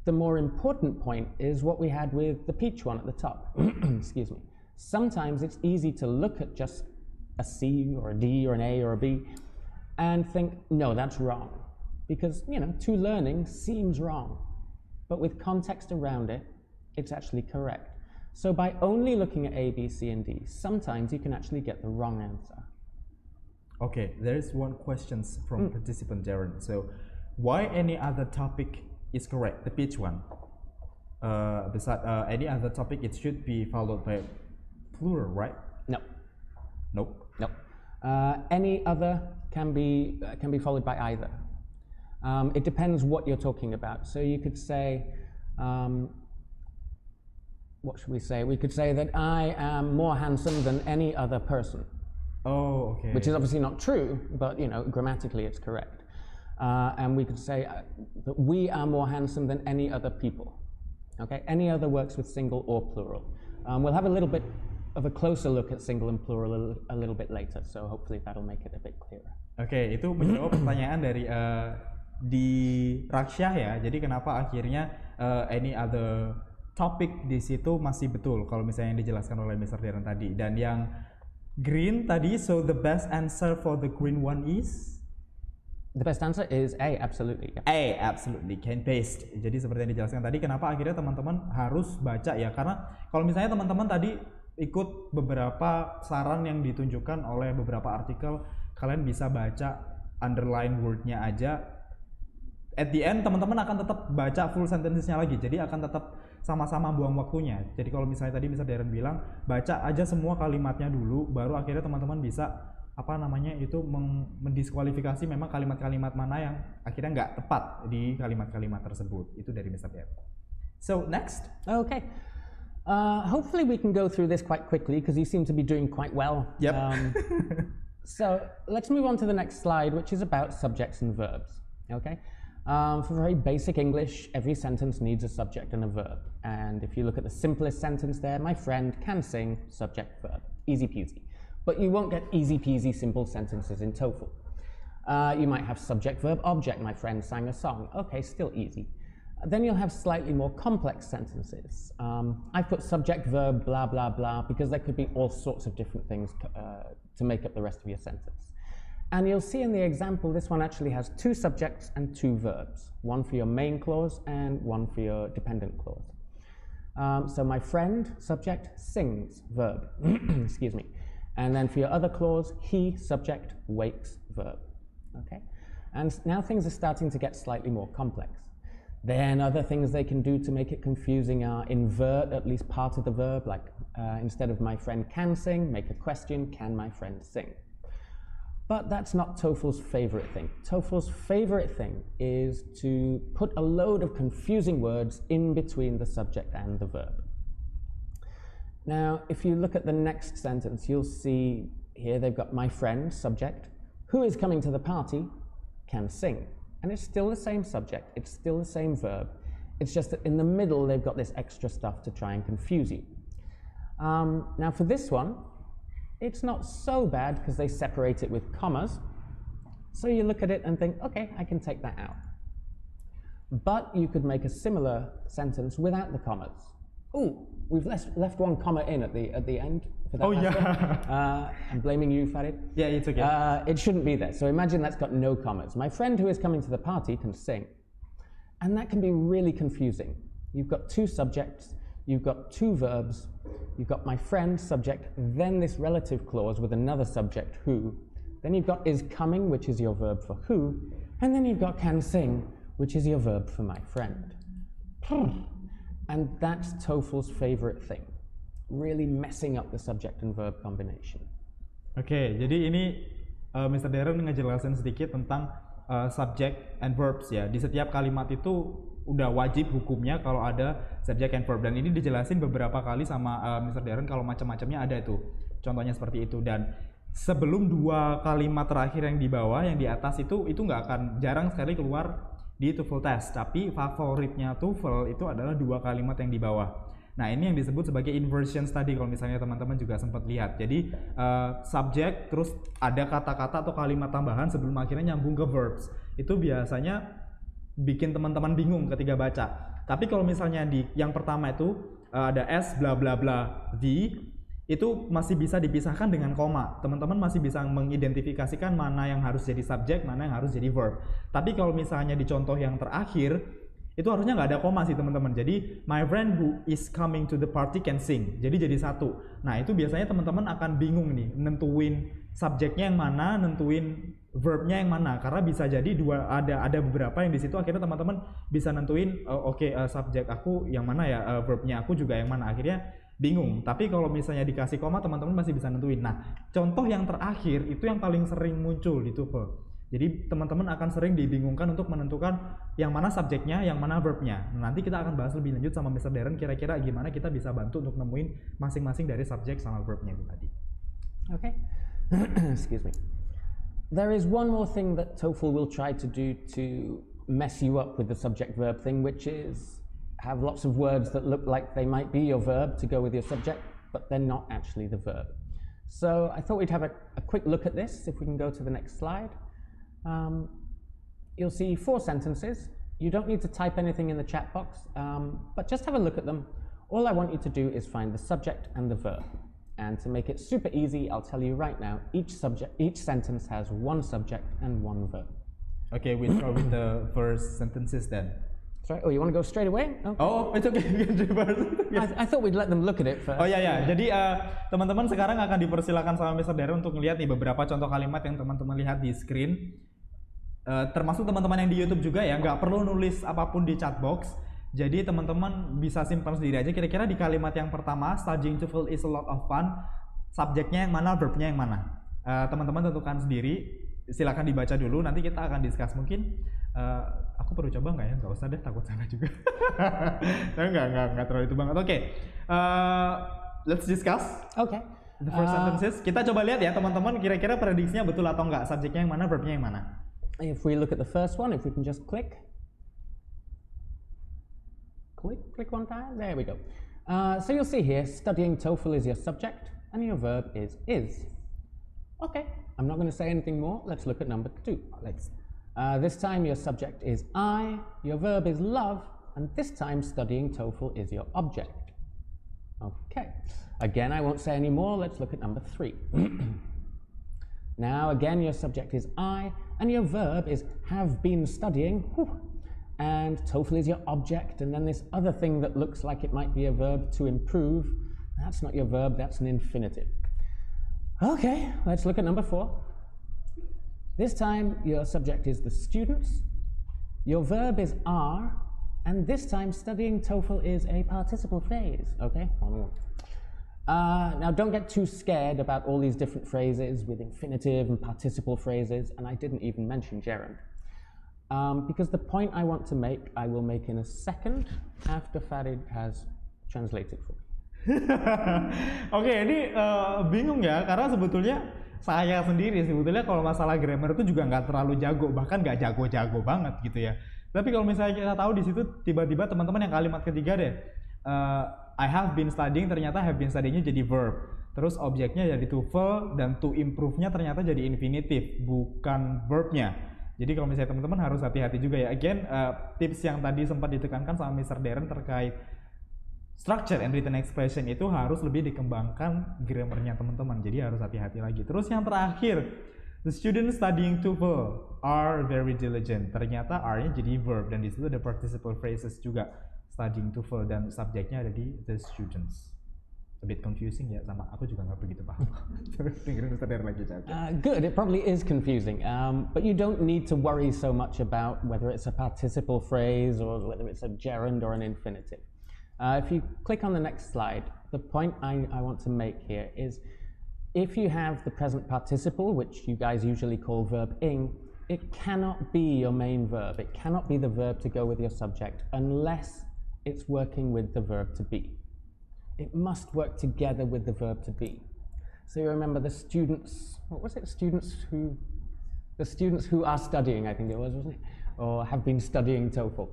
The more important point is what we had with the peach one at the top. Excuse me. Sometimes it's easy to look at just a C or a D or an A or a B and think, no, that's wrong. Because, you know, to learning seems wrong. But with context around it, it's actually correct. So by only looking at A, B, C, and D, sometimes you can actually get the wrong answer. Okay, there is one question from participant Darren. So, why any other topic is correct? The peach one. Besides any other topic, it should be followed by plural, right? No. Nope. No. Any other can be followed by either. It depends what you're talking about. So you could say, what should we say? We could say that I am more handsome than any other person. Oh, okay. Which is obviously not true, but you know, grammatically it's correct. And we could say that we are more handsome than any other people. Okay. Any other works with single or plural. We'll have a little bit of a closer look at single and plural a little bit later. So hopefully that'll make it a bit clearer. Okay, itu menjawab pertanyaan dari di Raksyah ya. Jadi kenapa akhirnya any other topic di situ masih betul kalau misalnya yang dijelaskan oleh Mr. Darren tadi. Dan yang green tadi, so the best answer for the green one is? The best answer is A, absolutely. Yeah. A, absolutely, can paste. Jadi seperti yang dijelaskan tadi, kenapa akhirnya teman-teman harus baca ya? Karena kalau misalnya teman-teman tadi ikut beberapa saran yang ditunjukkan oleh beberapa artikel, kalian bisa baca underline word-nya aja. At the end, teman-teman akan tetap baca full sentence-nya lagi. Jadi akan tetap sama-sama buang waktunya. Jadi kalau misalnya tadi Mr. Darren bilang, baca aja semua kalimatnya dulu, baru akhirnya teman-teman bisa apa namanya itu mendiskualifikasi memang kalimat-kalimat mana yang akhirnya nggak tepat di kalimat-kalimat tersebut. Itu dari Mr. Darren. So next. Okay. Hopefully we can go through this quite quickly because you seem to be doing quite well. Yep. So let's move on to the next slide, which is about subjects and verbs. Okay. For very basic English, every sentence needs a subject and a verb. And if you look at the simplest sentence there, my friend can sing, subject, verb. Easy peasy. But you won't get easy peasy simple sentences in TOEFL. You might have subject, verb, object. My friend sang a song. Okay, still easy. Then you'll have slightly more complex sentences. I put subject, verb, blah, blah, blah, because there could be all sorts of different things to make up the rest of your sentence. And you'll see in the example, this one actually has 2 subjects and 2 verbs, one for your main clause and one for your dependent clause. So my friend, subject, sings, verb, excuse me. And then for your other clause, he, subject, wakes, verb. Okay? And now things are starting to get slightly more complex. Then other things they can do to make it confusing are invert at least part of the verb, like instead of my friend can sing, make a question, can my friend sing? But that's not TOEFL's favorite thing. TOEFL's favorite thing is to put a load of confusing words in between the subject and the verb. Now, if you look at the next sentence, you'll see here they've got my friend, subject, who is coming to the party, can sing. And it's still the same subject, it's still the same verb. It's just that in the middle, they've got this extra stuff to try and confuse you. Now for this one, it's not so bad because they separate it with commas. So you look at it and think, okay, I can take that out. But you could make a similar sentence without the commas. Ooh, we've left one comma in at the end for that last one. I'm blaming you, Farid. Yeah, it's okay. It shouldn't be there. So imagine that's got no commas. My friend who is coming to the party can sing. And that can be really confusing. You've got 2 subjects, you've got 2 verbs, you've got my friend, subject, then this relative clause with another subject, who. Then you've got is coming, which is your verb for who. And then you've got can sing, which is your verb for my friend. And that's TOEFL's favorite thing, really messing up the subject and verb combination. Oke, jadi ini Mr. Darren ngejelasin sedikit tentang subject and verbs ya. Di setiap kalimat itu udah wajib hukumnya kalau ada subject and verb, dan ini dijelasin beberapa kali sama Mr. Darren kalau macam-macamnya ada itu. Contohnya seperti itu, dan sebelum 2 kalimat terakhir yang di bawah, yang di atas itu nggak akan, jarang sekali keluar di TOEFL test, tapi favoritnya TOEFL itu adalah 2 kalimat yang di bawah. Nah, ini yang disebut sebagai inversion tadi kalau misalnya teman-teman juga sempat lihat. Jadi subject terus ada kata-kata atau kalimat tambahan sebelum akhirnya nyambung ke verbs. Itu biasanya bikin teman-teman bingung ketika baca. Tapi kalau misalnya di yang pertama itu ada s bla bla bla the, itu masih bisa dipisahkan dengan koma. Teman-teman masih bisa mengidentifikasikan mana yang harus jadi subjek, mana yang harus jadi verb. Tapi kalau misalnya di contoh yang terakhir, itu harusnya nggak ada koma sih teman-teman. Jadi, my friend who is coming to the party can sing. Jadi satu. Nah, itu biasanya teman-teman akan bingung nih, nentuin subjeknya yang mana, nentuin verbnya yang mana. Karena bisa jadi ada beberapa yang di situ akhirnya teman-teman bisa nentuin, subjek aku yang mana ya, verbnya aku juga yang mana. Akhirnya bingung. Tapi kalau misalnya dikasih koma, teman-teman masih bisa nentuin. Nah, contoh yang terakhir itu yang paling sering muncul di TOEFL. Jadi teman-teman akan sering dibingungkan untuk menentukan yang mana subjeknya, yang mana verbnya. Nah, nanti kita akan bahas lebih lanjut sama Mr. Darren kira-kira gimana kita bisa bantu untuk nemuin masing-masing dari subjek sama verbnya itu tadi. Okay. Excuse me. There is one more thing that TOEFL will try to do to mess you up with the subject-verb thing, which is have lots of words that look like they might be your verb to go with your subject, but they're not actually the verb. So I thought we'd have a quick look at this, if we can go to the next slide. You'll see 4 sentences. You don't need to type anything in the chat box, but just have a look at them. All I want you to do is find the subject and the verb. And to make it super easy, I'll tell you right now, each sentence has 1 subject and 1 verb. Okay, we'll start with the first sentences then. Sorry, oh, you want to go straight away? Okay. Oh, it's okay. I thought we'd let them look at it first. Oh ya. Jadi teman-teman sekarang akan dipersilakan sama Mr. Darren untuk melihat nih beberapa contoh kalimat yang teman-teman lihat di screen. Termasuk teman-teman yang di YouTube juga ya, nggak perlu nulis apapun di chat box. Jadi teman-teman bisa simpan sendiri aja. Kira-kira di kalimat yang pertama, studying TOEFL is a lot of fun. Subjeknya yang mana, verbnya yang mana? Teman-teman tentukan sendiri. Silakan dibaca dulu. Nanti kita akan discuss mungkin. Aku perlu coba nggak ya? Nggak usah deh, takut salah juga. nggak terlalu itu banget. Oke, let's discuss. Okay. The first sentences. Kita coba lihat ya teman-teman. Kira-kira prediksinya betul atau nggak? Subjeknya yang mana, verbnya yang mana? If we look at the first one, if we can just click one time. There we go. So you'll see here, studying TOEFL is your subject and your verb is. Okay, I'm not going to say anything more. Let's look at number 2. This time your subject is I, your verb is love, and this time studying TOEFL is your object. Okay, again I won't say any more. Let's look at number 3. Now again your subject is I, and your verb is have been studying, and TOEFL is your object, and then this other thing that looks like it might be a verb, to improve, that's not your verb, that's an infinitive. Okay, let's look at number 4. This time your subject is the students, your verb is are, and this time studying TOEFL is a participle phrase, okay? Now don't get too scared about all these different phrases with infinitive and participle phrases, and I didn't even mention gerund. Because the point I want to make, I will make in a second after Farid has translated for me. Oke, ini bingung ya, karena sebetulnya saya sendiri sebetulnya kalau masalah grammar itu juga nggak terlalu jago, bahkan nggak jago-jago banget gitu ya. Tapi kalau misalnya kita tahu di situ tiba-tiba teman-teman yang kalimat ketiga deh, I have been studying, ternyata have been studying-nya jadi verb. Terus objeknya jadi TOEFL, dan to improve-nya ternyata jadi infinitive, bukan verb-nya. Jadi kalau misalnya teman-teman harus hati-hati juga ya. Again, tips yang tadi sempat ditekankan sama Mr. Darren terkait structure and written expression itu harus lebih dikembangkan grammarnya teman-teman. Jadi harus hati-hati lagi. Terus yang terakhir, the students studying TOEFL are very diligent. Ternyata are-nya jadi verb, dan di situ ada participle phrases juga. Studying TOEFL dan subjeknya ada di the students. A bit confusing ya, sama aku juga nggak begitu paham. Dengerin Mr. Darren lagi jawab. Good, it probably is confusing, but you don't need to worry so much about whether it's a participle phrase or whether it's a gerund or an infinitive. If you click on the next slide, the point I want to make here is if you have the present participle, which you guys usually call verb ing, it cannot be your main verb. It cannot be the verb to go with your subject unless it's working with the verb to be. It must work together with the verb to be. So you remember the students, what was it? The students who are studying, I think it was, wasn't it? Or have been studying TOEFL.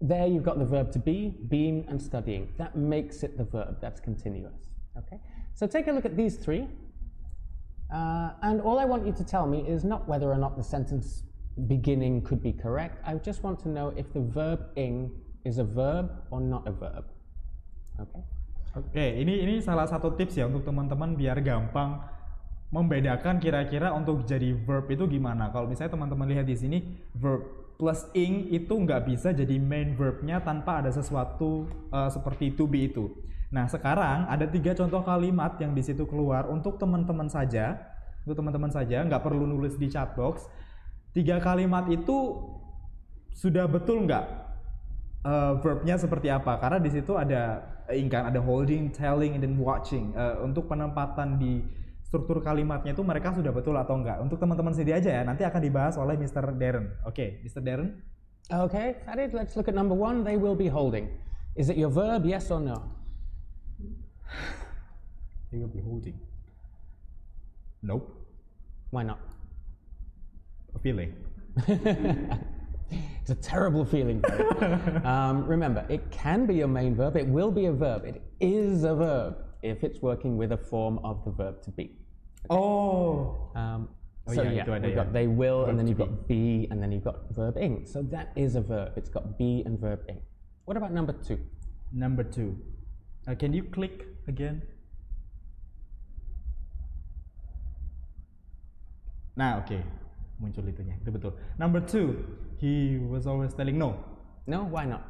There you've got the verb to be, been and studying. That makes it the verb, that's continuous. Okay? So take a look at these 3. And all I want you to tell me is not whether or not the sentence beginning could be correct. I just want to know if the verb ing is a verb or not a verb. Okay? Oke, ini salah satu tips ya untuk teman-teman biar gampang membedakan kira-kira untuk jadi verb itu gimana. Kalau misalnya teman-teman lihat di sini, verb plus ing itu nggak bisa jadi main verbnya tanpa ada sesuatu seperti to be itu. Nah, sekarang ada 3 contoh kalimat yang di situ keluar untuk teman-teman saja. Untuk teman-teman saja, nggak perlu nulis di chat box. 3 kalimat itu sudah betul nggak verbnya seperti apa? Karena di situ ada ada holding, telling, and then watching. Untuk penempatan di struktur kalimatnya itu mereka sudah betul atau enggak. Untuk teman-teman sendiri aja ya, nanti akan dibahas oleh Mr. Darren. Oke, Mr. Darren? Okay, Farid, let's look at number 1. They will be holding. Is it your verb, yes or no? They will be holding. Nope. Why not? A feeling. It's a terrible feeling. Remember, it can be your main verb. It will be a verb. It is a verb if it's working with a form of the verb to be. Okay? So yeah, we've got they will, and then you've got be, and then you've got verb ing. So that is a verb. It's got be and verb ing. What about number 2? Number 2. Can you click again? Nah, oke. Muncul itunya, itu betul. Number 2, he was always telling no. No, why not?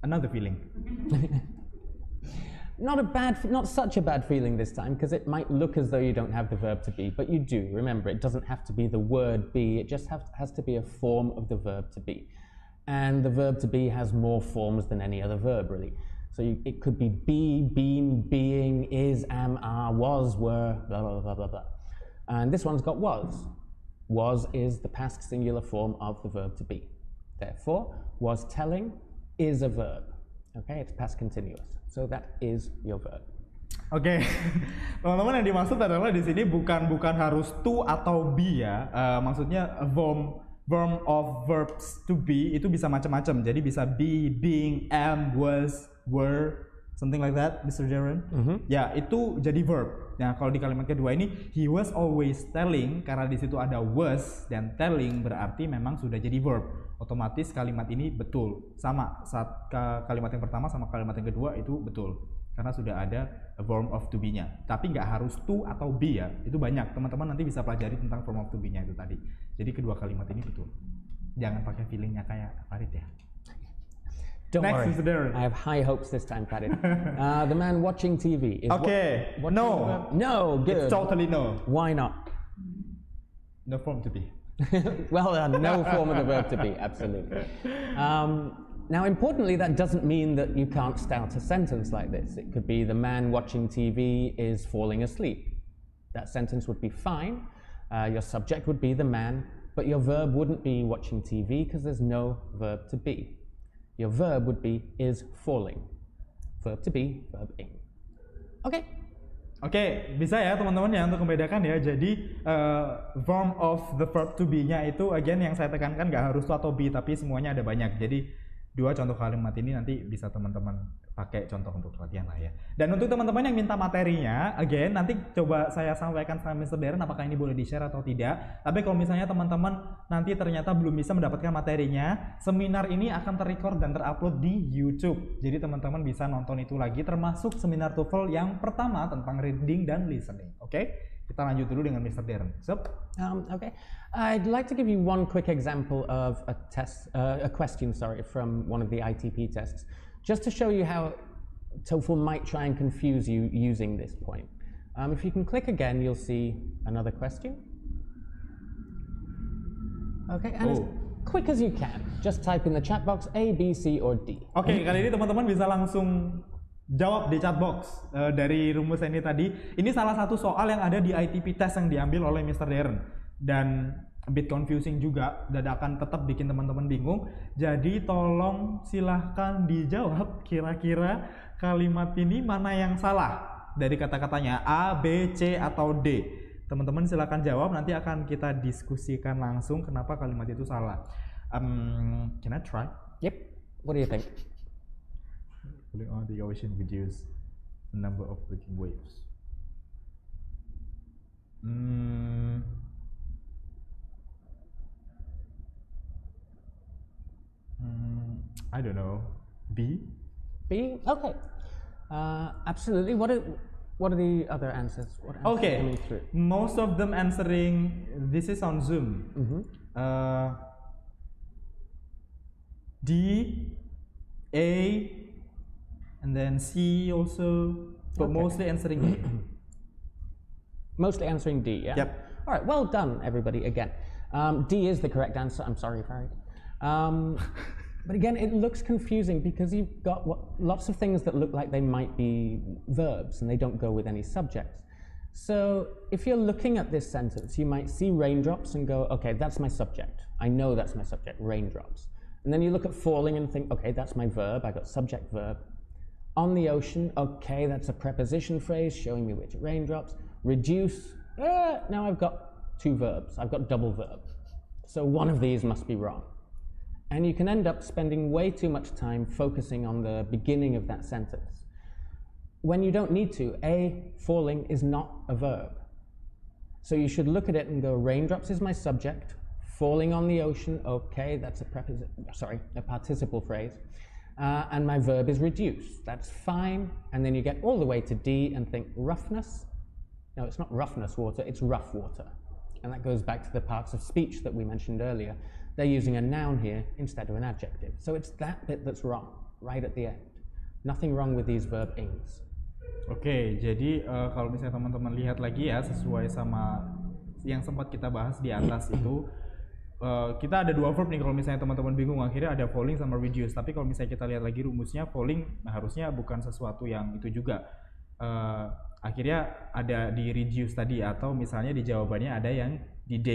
Another feeling. Not such a bad feeling this time, because it might look as though you don't have the verb to be, but you do. Remember, it doesn't have to be the word be, it just has to be a form of the verb to be. And the verb to be has more forms than any other verb, really. So it could be been, being, is, am, are, was, were, blah, blah, blah, blah, blah. And this one's got was. Was is the past singular form of the verb to be. Therefore, was telling is a verb. Okay, it's past continuous. So that is your verb. Oke, teman-teman, yang dimaksud adalah di sini bukan harus to atau be ya. Maksudnya form of verbs to be itu bisa macam-macam. Jadi bisa be, being, am, was, were, Something like that, Mr. Darren. Ya, itu jadi verb. Nah, kalau di kalimat kedua ini, he was always telling, karena di situ ada was dan telling berarti memang sudah jadi verb. Otomatis kalimat ini betul. Sama saat kalimat yang pertama sama kalimat yang kedua itu betul. Karena sudah ada form of to be-nya. Tapi nggak harus to atau be ya. Itu banyak. Teman-teman nanti bisa pelajari tentang form of to be-nya itu tadi. Jadi kedua kalimat ini betul. Jangan pakai feelingnya kayak Farid ya. Don't Next, worry, Mr. Darren. I have high hopes this time, Farid. The man watching TV is Okay, no. No, good. It's totally no. Why not? No form to be. Well, no form of the verb to be, absolutely. Now, importantly, that doesn't mean that you can't start a sentence like this. It could be the man watching TV is falling asleep. That sentence would be fine. Your subject would be the man, but your verb wouldn't be watching TV because there's no verb to be. Your verb would be is falling. Verb to be, verb ing. Okay. Oke, bisa ya teman-teman ya untuk membedakan ya. Jadi form of the verb to be-nya itu again yang saya tekankan nggak harus to atau be, tapi semuanya ada banyak. Jadi dua contoh kalimat ini nanti bisa teman-teman pakai contoh untuk latihan lah ya. Dan untuk teman-teman yang minta materinya, again nanti coba saya sampaikan sama Mr. Darren apakah ini boleh di-share atau tidak. Tapi kalau misalnya teman-teman nanti ternyata belum bisa mendapatkan materinya, seminar ini akan terrecord dan terupload di YouTube. Jadi teman-teman bisa nonton itu lagi, termasuk seminar TOEFL yang pertama tentang reading dan listening. Oke? Kita lanjut dulu dengan Mr. Darren. Okay. I'd like to give you one quick example of a question, from one of the ITP tests, just to show you how TOEFL might try and confuse you using this point. If you can click again, you'll see another question. Okay, and as quick as you can, just type in the chat box A, B, C, or D. Oke, kali ini teman-teman bisa langsung jawab di chat box dari rumus ini tadi. Ini salah satu soal yang ada di ITP test yang diambil oleh Mr. Darren. Dan a bit confusing juga, dan akan tetap bikin teman-teman bingung. Jadi tolong silahkan dijawab kira-kira kalimat ini mana yang salah dari kata-katanya A, B, C, atau D. Teman-teman silahkan jawab, nanti akan kita diskusikan langsung kenapa kalimat itu salah. Can I try? Yep. What do you think? Pulling on the ocean reduce the number of breaking waves. I don't know. B? B? Okay. Absolutely. What are the other answers? What answers Okay. coming through? Most of them answering, this is on Zoom. D, A, and then C also, but Okay. mostly answering A. Mostly answering D, yeah? Yep. All right, well done, everybody, again. D is the correct answer. I'm sorry, Farid. But again, it looks confusing because you've got lots of things that look like they might be verbs and they don't go with any subjects. So if you're looking at this sentence, you might see raindrops and go, okay, that's my subject. I know that's my subject, raindrops. And then you look at falling and think, okay, that's my verb. I got subject, verb. On the ocean, okay, that's a preposition phrase showing me which raindrops. Reduce, now I've got two verbs. I've got double verb. So one of these must be wrong. And you can end up spending way too much time focusing on the beginning of that sentence, when you don't need to. Falling is not a verb. So you should look at it and go, raindrops is my subject, falling on the ocean, okay, that's a participle phrase, and my verb is reduce. That's fine. And then you get all the way to D and think roughness. No, it's not roughness water, it's rough water. And that goes back to the parts of speech that we mentioned earlier. They're using a noun here instead of an adjective. So it's that bit that's wrong, right at the end. Nothing wrong with these verb ings. Oke, jadi kalau misalnya teman-teman lihat lagi ya, sesuai sama yang sempat kita bahas di atas itu, kita ada dua verb nih. Kalau misalnya teman-teman bingung, akhirnya ada falling sama reduce. Tapi kalau misalnya kita lihat lagi rumusnya, falling harusnya bukan sesuatu yang itu juga. Akhirnya ada di reduce tadi, atau misalnya di jawabannya ada yang di D.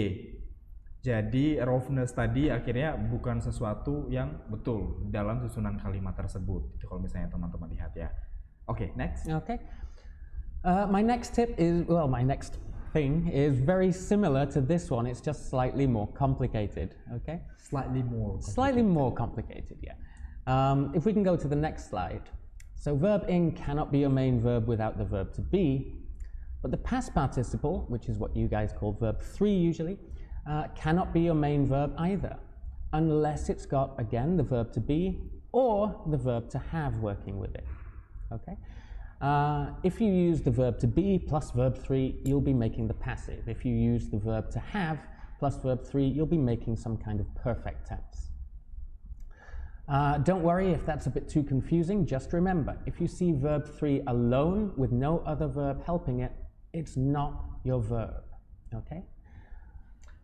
Jadi roughness tadi akhirnya bukan sesuatu yang betul dalam susunan kalimat tersebut. Itu kalau misalnya teman-teman lihat ya. Oke, next. Okay. My next tip is, well, my next thing is very similar to this one. It's just slightly more complicated. Okay. Slightly more. Slightly more complicated, yeah. If we can go to the next slide. So verb ing cannot be your main verb without the verb to be, but the past participle, which is what you guys call verb 3 usually, cannot be your main verb either, unless it's got, again, the verb to be or the verb to have working with it. Okay? If you use the verb to be plus verb 3, you'll be making the passive. If you use the verb to have plus verb 3, you'll be making some kind of perfect tense. Don't worry if that's a bit too confusing. Just remember, if you see verb 3 alone with no other verb helping it, it's not your verb. Okay?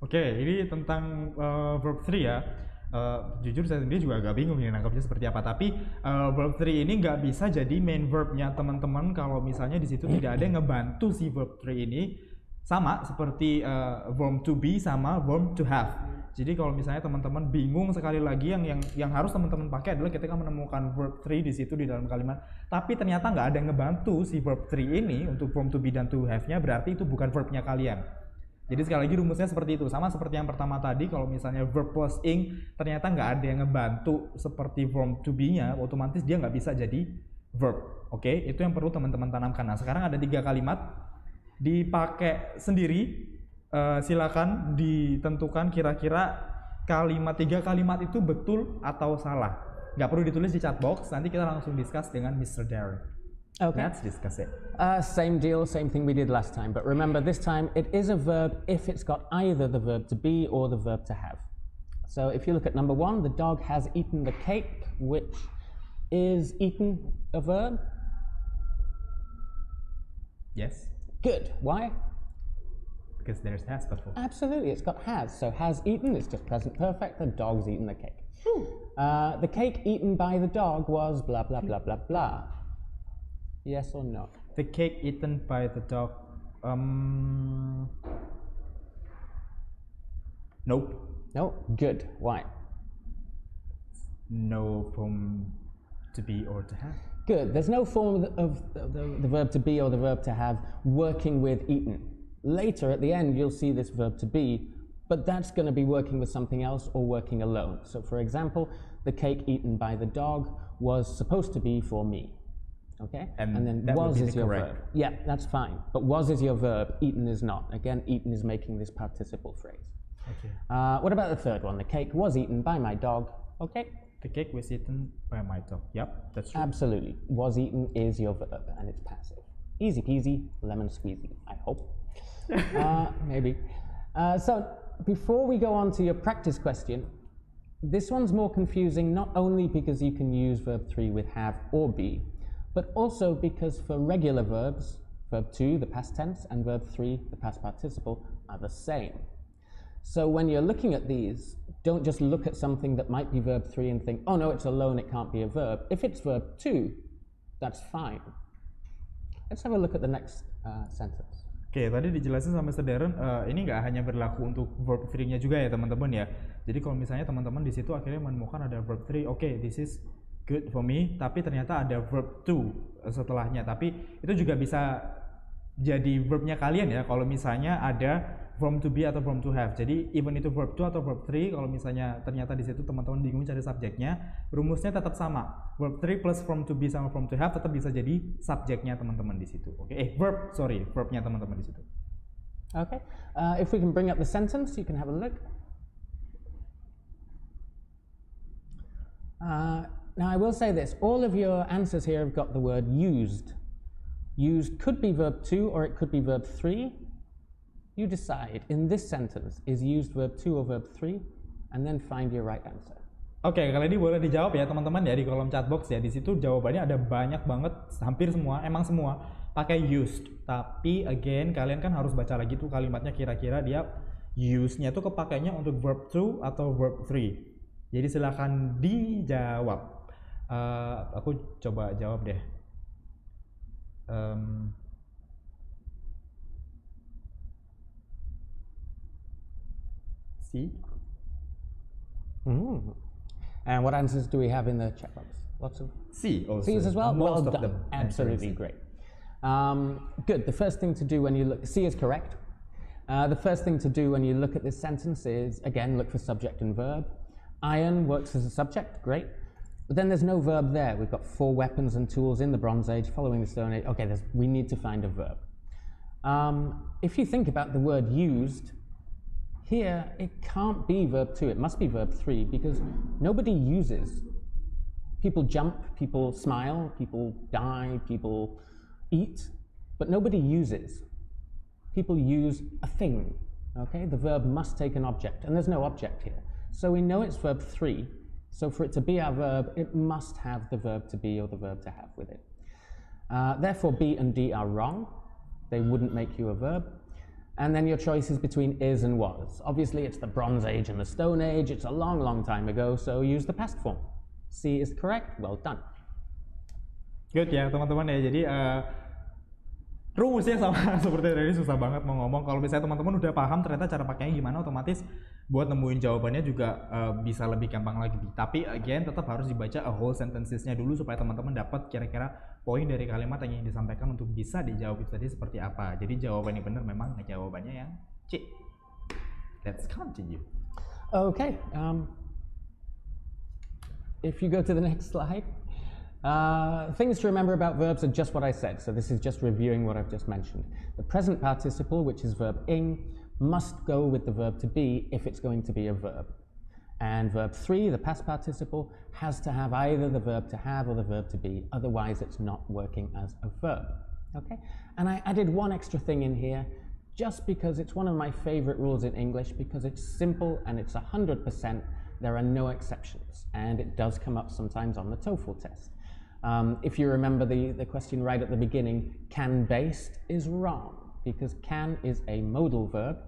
Oke, ini tentang verb 3 ya. Jujur saya sendiri juga agak bingung nih nangkapnya seperti apa. Tapi verb 3 ini nggak bisa jadi main verbnya teman-teman kalau misalnya di situ tidak ada yang ngebantu si verb 3 ini, sama seperti verb to be sama verb to have. Jadi kalau misalnya teman-teman bingung, sekali lagi yang harus teman-teman pakai adalah ketika menemukan verb 3 di situ di dalam kalimat, tapi ternyata nggak ada yang ngebantu si verb 3 ini untuk verb to be dan to have-nya, berarti itu bukan verbnya kalian. Jadi sekali lagi rumusnya seperti itu, sama seperti yang pertama tadi, kalau misalnya verb plus ing ternyata nggak ada yang ngebantu seperti verb to be-nya, otomatis dia nggak bisa jadi verb. Oke, itu yang perlu teman-teman tanamkan. Nah sekarang ada 3 kalimat, dipakai sendiri, silakan ditentukan kira-kira kalimat 3 kalimat itu betul atau salah. Nggak perlu ditulis di chat box, nanti kita langsung discuss dengan Mr. Darren. Okay. Let's discuss it. Same deal, same thing we did last time. But remember, this time it is a verb if it's got either the verb to be or the verb to have. So if you look at number 1, the dog has eaten the cake, which is eaten a verb? Yes. Good. Why? Because there's has before. Absolutely, it's got has. So has eaten is just present perfect. The dog's eaten the cake. The cake eaten by the dog was blah, blah, blah, blah, blah. Yes or no? The cake eaten by the dog. Nope. No? Good. Why? No form to be or to have. Good. There's no form of the verb to be or the verb to have working with eaten. Later at the end you'll see this verb to be, but that's going to be working with something else or working alone. So for example, the cake eaten by the dog was supposed to be for me. Okay? And then was is your verb. Yeah, that's fine. But was is your verb, eaten is not. Again, eaten is making this participle phrase. Okay. What about the third one? The cake was eaten by my dog. Okay? The cake was eaten by my dog. Yep, that's true. Absolutely. Was eaten is your verb and it's passive. Easy peasy, lemon squeezy, I hope. Maybe. So before we go on to your practice question, this one's more confusing not only because you can use verb 3 with have or be, but also because for regular verbs, verb 2, the past tense, and verb 3, the past participle, are the same. So when you're looking at these, don't just look at something that might be verb 3 and think, oh no, it's alone, it can't be a verb. If it's verb 2, that's fine. Let's have a look at the next sentence. Oke, tadi dijelasin sama Mr. Darren, ini nggak hanya berlaku untuk verb 3-nya juga ya teman-teman ya. Jadi kalau misalnya teman-teman di situ akhirnya menemukan ada verb 3, oke, this is good for me, tapi ternyata ada verb to setelahnya. Tapi itu juga bisa jadi verbnya kalian ya, kalau misalnya ada from to be atau from to have. Jadi even itu verb to atau verb 3, kalau misalnya ternyata di situ teman-teman bingung cari subjeknya, rumusnya tetap sama. Verb 3 plus from to be sama from to have tetap bisa jadi subjeknya teman-teman di situ. Oke, verbnya teman-teman di situ. Okay, if we can bring up the sentence, you can have a look. Now I will say this, all of your answers here have got the word used. Used could be verb 2 or it could be verb 3. You decide, in this sentence, is used verb 2 or verb 3, and then find your right answer. Oke, kali ini boleh dijawab ya teman-teman ya di kolom chat box ya. Di situ jawabannya ada banyak banget, hampir semua, emang semua pakai used. Tapi again, kalian kan harus baca lagi tuh kalimatnya kira-kira dia use-nya tuh kepakainya untuk verb 2 atau verb 3. Jadi silakan dijawab. Aku coba jawab deh. See? And what answers do we have in the chat box? Lots of C also. C's as well? Most well of done. them. Absolutely great. Good. The first thing to do when you look, C is correct. The first thing to do when you look at this sentence is, again, look for subject and verb. Iron works as a subject, great. But then there's no verb there. We've got 4 weapons and tools in the Bronze Age, following the Stone Age. Okay, we need to find a verb. If you think about the word used, here it can't be verb 2, it must be verb 3, because nobody uses. People jump, people smile, people die, people eat, but nobody uses. People use a thing, okay? The verb must take an object, and there's no object here. So we know it's verb 3, so for it to be our verb, it must have the verb to be or the verb to have with it. Therefore, be and D are wrong. They wouldn't make you a verb. And then your choice is between is and was. Obviously, it's the Bronze Age and the Stone Age. It's a long, long time ago, so use the past form. C is correct. Well done. Good ya teman-teman ya. Jadi rumusnya sama seperti tadi, susah banget mau ngomong. Kalau misalnya teman-teman udah paham ternyata cara pakainya gimana, otomatis buat nemuin jawabannya juga bisa lebih gampang lagi. Tapi again tetap harus dibaca a whole sentences-nya dulu supaya teman-teman dapat kira-kira poin dari kalimat yang ingin disampaikan untuk bisa dijawab itu tadi seperti apa. Jadi jawaban yang benar memang jawabannya yang C. Let's continue. Okay. If you go to the next slide. Things to remember about verbs are just what I said, so this is just reviewing what I've just mentioned. The present participle, which is verb ing, must go with the verb to be if it's going to be a verb. And verb 3, the past participle, has to have either the verb to have or the verb to be, otherwise it's not working as a verb. Okay? And I added one extra thing in here, just because it's one of my favorite rules in English, because it's simple and it's 100%, there are no exceptions, and it does come up sometimes on the TOEFL test. If you remember the question right at the beginning, can-based is wrong, because can is a modal verb,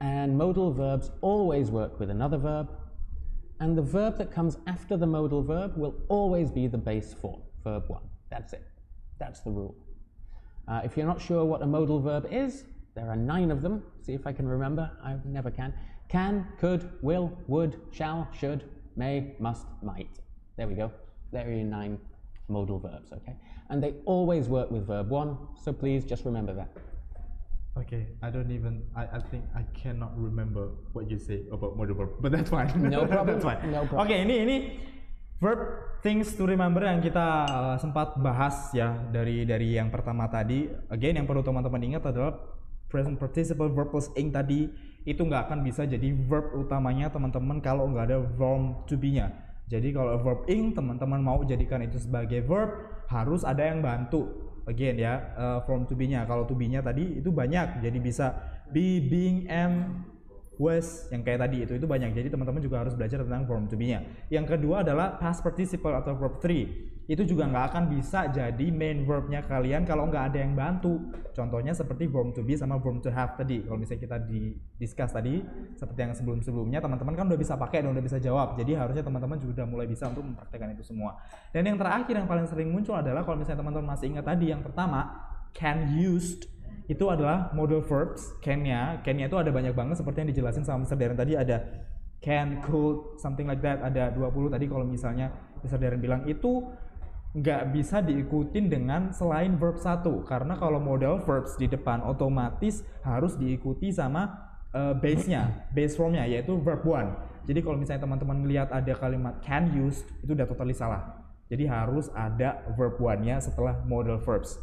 and modal verbs always work with another verb, and the verb that comes after the modal verb will always be the base form, verb 1. That's it. That's the rule. If you're not sure what a modal verb is, there are 9 of them. See if I can remember. I never can. Can, could, will, would, shall, should, may, must, might. There we go. There are your 9 modal verbs, okay? And they always work with verb 1, so please just remember that. Okay, I think I cannot remember what you say about modal verb, but that's fine. No problem. That's fine. No problem. Okay, ini verb things to remember yang kita sempat bahas ya dari yang pertama tadi. Again, yang perlu teman-teman ingat adalah present participle verb plus ing tadi itu nggak akan bisa jadi verb utamanya teman-teman kalau nggak ada verb to be-nya. Jadi kalau verb ing teman-teman mau jadikan itu sebagai verb, harus ada yang bantu. Again ya, from to be-nya. Kalau to be-nya tadi itu banyak, jadi bisa be, being, am, was, yang kayak tadi itu banyak. Jadi teman-teman juga harus belajar tentang from to be-nya. Yang kedua adalah past participle atau verb 3. Itu juga nggak akan bisa jadi main verb-nya kalian kalau nggak ada yang bantu. Contohnya seperti verb to be sama verb to have tadi. Kalau misalnya kita discuss tadi, seperti yang sebelum-sebelumnya, teman-teman kan udah bisa pakai dan udah bisa jawab. Jadi harusnya teman-teman juga udah mulai bisa untuk mempraktekkan itu semua. Dan yang terakhir yang paling sering muncul adalah kalau misalnya teman-teman masih ingat tadi, yang pertama, can used, itu adalah modal verbs. Can-nya itu ada banyak banget seperti yang dijelasin sama Mr. Darren tadi, ada can, could, something like that, ada 20 tadi. Kalau misalnya Mr. Darren bilang itu nggak bisa diikutin dengan selain verb 1, karena kalau modal verbs di depan otomatis harus diikuti sama base-nya, base form-nya, yaitu verb 1. Jadi kalau misalnya teman-teman melihat ada kalimat can used, itu udah totally salah. Jadi harus ada verb 1-nya setelah modal verbs.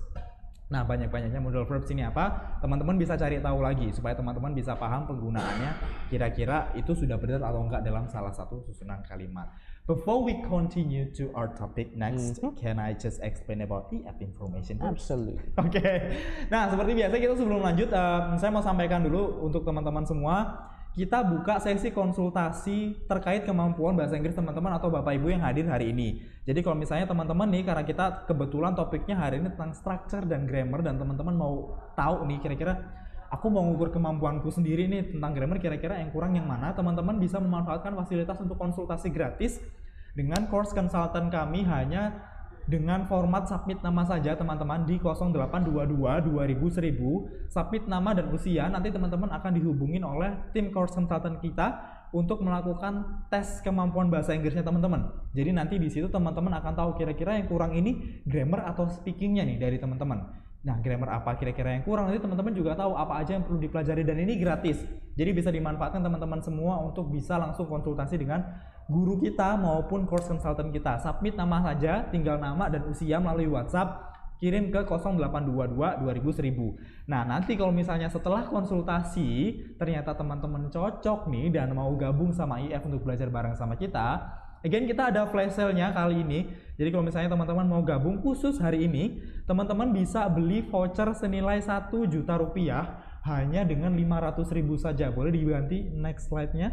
Nah, banyak-banyaknya modal verbs ini apa? Teman-teman bisa cari tahu lagi supaya teman-teman bisa paham penggunaannya, kira-kira itu sudah benar atau enggak dalam salah satu susunan kalimat. Before we continue to our topic next, can I just explain about EF information? Absolutely. Oke. Nah, seperti biasa kita sebelum lanjut, saya mau sampaikan dulu untuk teman-teman semua, kita buka sesi konsultasi terkait kemampuan bahasa Inggris teman-teman atau Bapak Ibu yang hadir hari ini. Jadi kalau misalnya teman-teman nih, karena kita kebetulan topiknya hari ini tentang structure dan grammar, dan teman-teman mau tahu nih kira-kira aku mau ngukur kemampuanku sendiri nih tentang grammar, kira-kira yang kurang yang mana, teman-teman bisa memanfaatkan fasilitas untuk konsultasi gratis dengan course konsultan kami hanya dengan format submit nama saja teman-teman di 0822 2000 submit nama dan usia. Nanti teman-teman akan dihubungin oleh tim course konsultan kita untuk melakukan tes kemampuan bahasa Inggrisnya teman-teman. Jadi nanti di situ teman-teman akan tahu kira-kira yang kurang ini grammar atau speakingnya nih dari teman-teman. Nah, grammar apa kira-kira yang kurang, nanti teman-teman juga tahu apa aja yang perlu dipelajari, dan ini gratis. Jadi bisa dimanfaatkan teman-teman semua untuk bisa langsung konsultasi dengan guru kita maupun course consultant kita. Submit nama saja, tinggal nama dan usia melalui WhatsApp, kirim ke 0822 2000. Nah, nanti kalau misalnya setelah konsultasi ternyata teman-teman cocok nih dan mau gabung sama IF untuk belajar bareng sama kita, again kita ada flash sale-nya kali ini. Jadi kalau misalnya teman-teman mau gabung khusus hari ini, teman-teman bisa beli voucher senilai 1 juta rupiah hanya dengan 500.000 saja. Boleh diganti next slide-nya.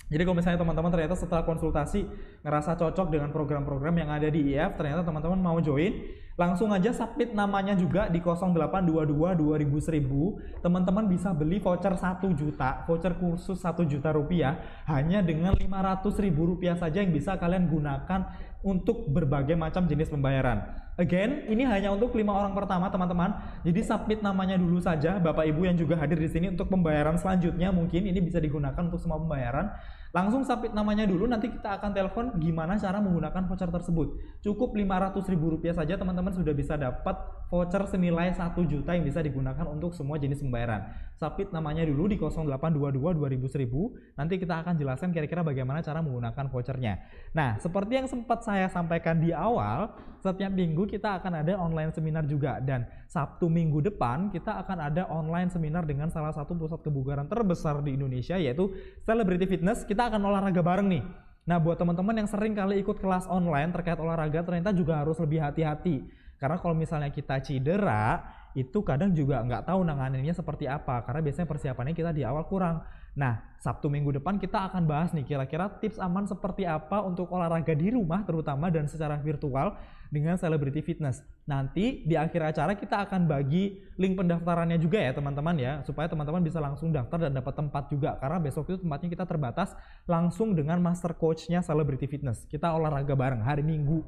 Jadi kalau misalnya teman-teman ternyata setelah konsultasi ngerasa cocok dengan program-program yang ada di IF, ternyata teman-teman mau join, langsung aja submit namanya juga di 0822 2000. Teman-teman bisa beli voucher 1 juta, voucher kursus 1 juta rupiah hanya dengan 500.000 rupiah saja yang bisa kalian gunakan untuk berbagai macam jenis pembayaran. Again, ini hanya untuk 5 orang pertama teman-teman. Jadi submit namanya dulu saja, Bapak Ibu yang juga hadir di sini untuk pembayaran selanjutnya mungkin ini bisa digunakan untuk semua pembayaran. Langsung submit namanya dulu, nanti kita akan telepon gimana cara menggunakan voucher tersebut. Cukup 500.000 rupiah saja teman-teman sudah bisa dapat voucher senilai 1 juta yang bisa digunakan untuk semua jenis pembayaran. Submit namanya dulu di 0822 2000. Nanti kita akan jelaskan kira-kira bagaimana cara menggunakan vouchernya. Nah, seperti yang sempat saya sampaikan di awal, setiap minggu kita akan ada online seminar juga, dan Sabtu minggu depan kita akan ada online seminar dengan salah satu pusat kebugaran terbesar di Indonesia, yaitu Celebrity Fitness. Kita akan olahraga bareng nih. Nah, buat teman-teman yang sering kali ikut kelas online terkait olahraga, ternyata juga harus lebih hati-hati. Karena kalau misalnya kita cedera, itu kadang juga nggak tahu nanganinnya seperti apa, karena biasanya persiapannya kita di awal kurang. Nah, Sabtu minggu depan kita akan bahas nih kira-kira tips aman seperti apa untuk olahraga di rumah terutama dan secara virtual dengan Celebrity Fitness. Nanti di akhir acara kita akan bagi link pendaftarannya juga ya teman-teman ya, supaya teman-teman bisa langsung daftar dan dapat tempat juga, karena besok itu tempatnya kita terbatas langsung dengan master coach-nya Celebrity Fitness. Kita olahraga bareng hari Minggu.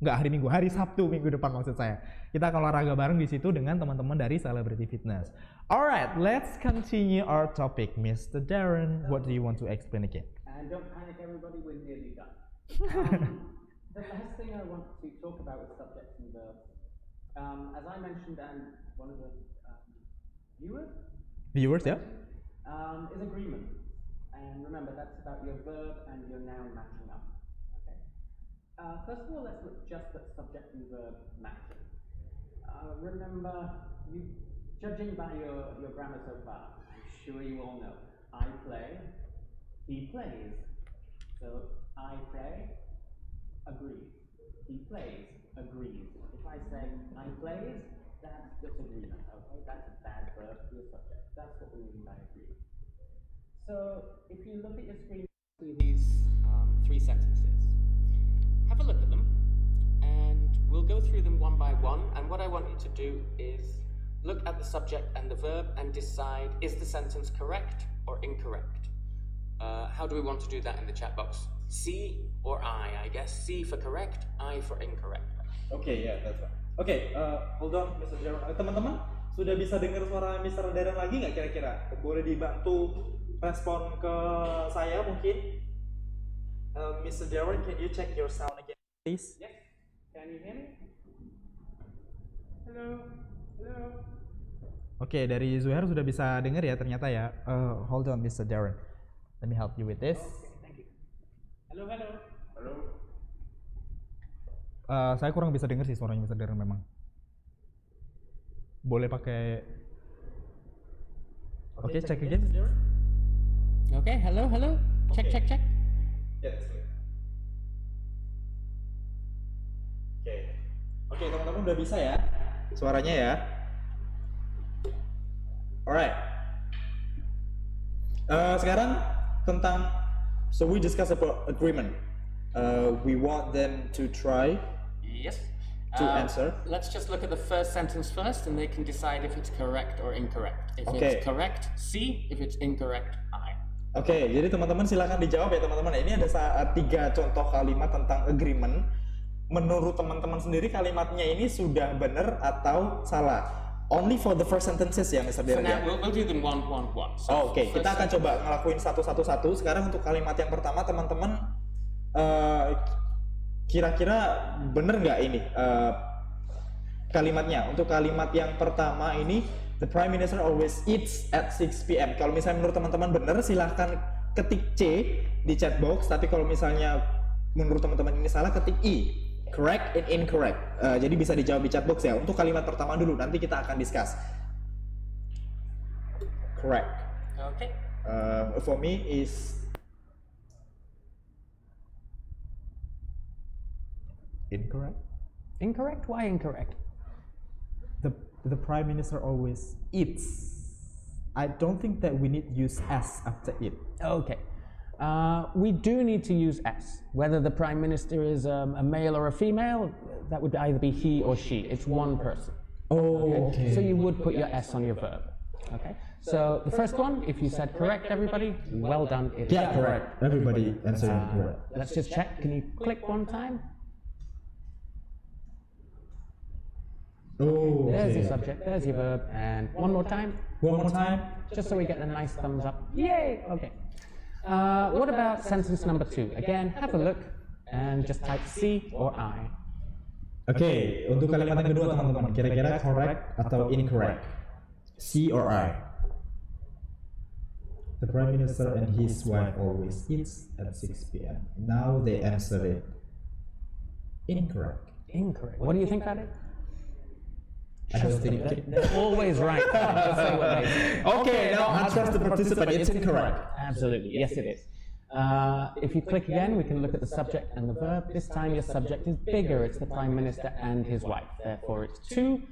Hari Sabtu minggu depan maksud saya. Kita akan olahraga bareng di situ dengan teman-teman dari Celebrity Fitness. Alright, let's continue our topic. Mr. Darren, what do you want to explain again? And don't panic everybody, we're nearly done. The last thing I want to talk about is subjects and verbs. As I mentioned, and one of the viewers, yeah? Is agreement. And remember, that's about your verb and your noun matching up. First of all, let's look just at subject and verb matching. Remember, judging by your grammar so far, I'm sure you all know, I play, he plays. So, I play, agrees. He plays, agrees. If I say, I plays, that's disagreement, okay? That's a bad verb to a subject. That's what we mean by agreement. So, if you look at your screen, see these 3 sentences. Have a look at them, and we'll go through them one by one, and what I want you to do is look at the subject and the verb and decide, is the sentence correct or incorrect? How do we want to do that in the chat box? C or I guess. C for correct, I for incorrect. Okay, yeah, that's right. Okay, hold on, Mr. Darren. Teman-teman, sudah bisa dengar suara Mr. Darren lagi nggak kira-kira? Boleh dibantu respon ke saya mungkin? Mr. Darren, can you check your sound again, please? Yes. Can you hear me? Hello. Hello. Oke, dari Zuhair sudah bisa dengar ya ternyata ya. Hold on, Mr. Darren. Let me help you with this. Okay, thank you. Hello, hello. Hello. Saya kurang bisa dengar sih suaranya Mr. Darren memang. Boleh pakai. Oke, check again, Mr. Darren. Okay, hello, hello. Check, check, check. Yes. Oke, teman-teman udah bisa ya suaranya ya. Alright. Sekarang tentang, so we discuss about agreement. We want them to try. Yes. To answer. Let's just look at the first sentence first, and they can decide if it's correct or incorrect. If it's correct, C. If it's incorrect, I. Oke, jadi teman-teman silakan dijawab ya teman-teman. Ini ada 3 contoh kalimat tentang agreement. Menurut teman-teman sendiri kalimatnya ini sudah benar atau salah? Only for the first sentences ya, Mr. Darren. We'll do them one. So Oke, kita akan coba ngelakuin satu. Sekarang untuk kalimat yang pertama teman-teman kira-kira bener nggak ini? kalimatnya. Untuk kalimat yang pertama ini, the Prime Minister always eats at 6 p.m. Kalau misalnya menurut teman-teman benar, silahkan ketik C di chat box. Tapi kalau misalnya menurut teman-teman ini salah, ketik I. Correct and incorrect. Jadi bisa dijawab di chat box ya. Untuk kalimat pertama dulu, nanti kita akan discuss. Correct. Okay. For me is incorrect. Incorrect? Why incorrect? The Prime Minister always eats. I don't think that we need use S after it. Okay. We do need to use S. Whether the Prime Minister is a male or a female, that would either be he or she. It's one person. Oh, okay. So you would put your S on your verb. Okay. So the first one, if you said correct, everybody, well done. It's Yeah, correct. Everybody answered correct. Let's just check. Can you click one time? Oh, There's your subject, there's your verb, and one more time. One more time. Just so we get a nice thumbs up. Yay! Okay. What about sentence number 2? Again, have a look and just type C or I. Oke, untuk kalimat yang kedua teman-teman, kira-kira correct atau incorrect? C or I? The Prime Minister and his wife always eats at 6 p.m. Now they answer it incorrect. Incorrect. What do you think about it? I don't think They're always right. Just say what they say. Okay, now I trust the participant. It's incorrect. Absolutely, yes it is. If you click again, we can look at the subject and the verb. This time your subject is bigger. It's the Prime Minister and his wife. Therefore, it's two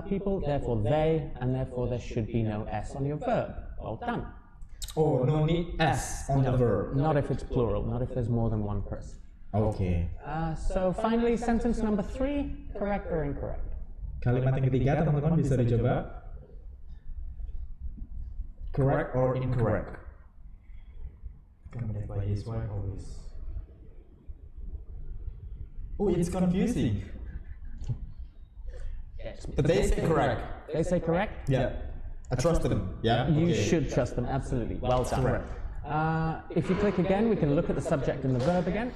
people, therefore they, and therefore there should be no S on your verb. Well done. Oh, no need S on the verb. Not if it's plural, not if there's more than one person. Okay. So finally, sentence number 3, correct or incorrect? Kalimat yang ketiga teman-teman bisa dicoba. Correct or incorrect? Accompanied by his wife always. Oh, it's confusing. Yes. But they say correct. They say correct? Yeah. I trust them. Yeah. You Okay. should trust them, absolutely. Well done. Correct. If you click again, we can look at the subject and the verb again.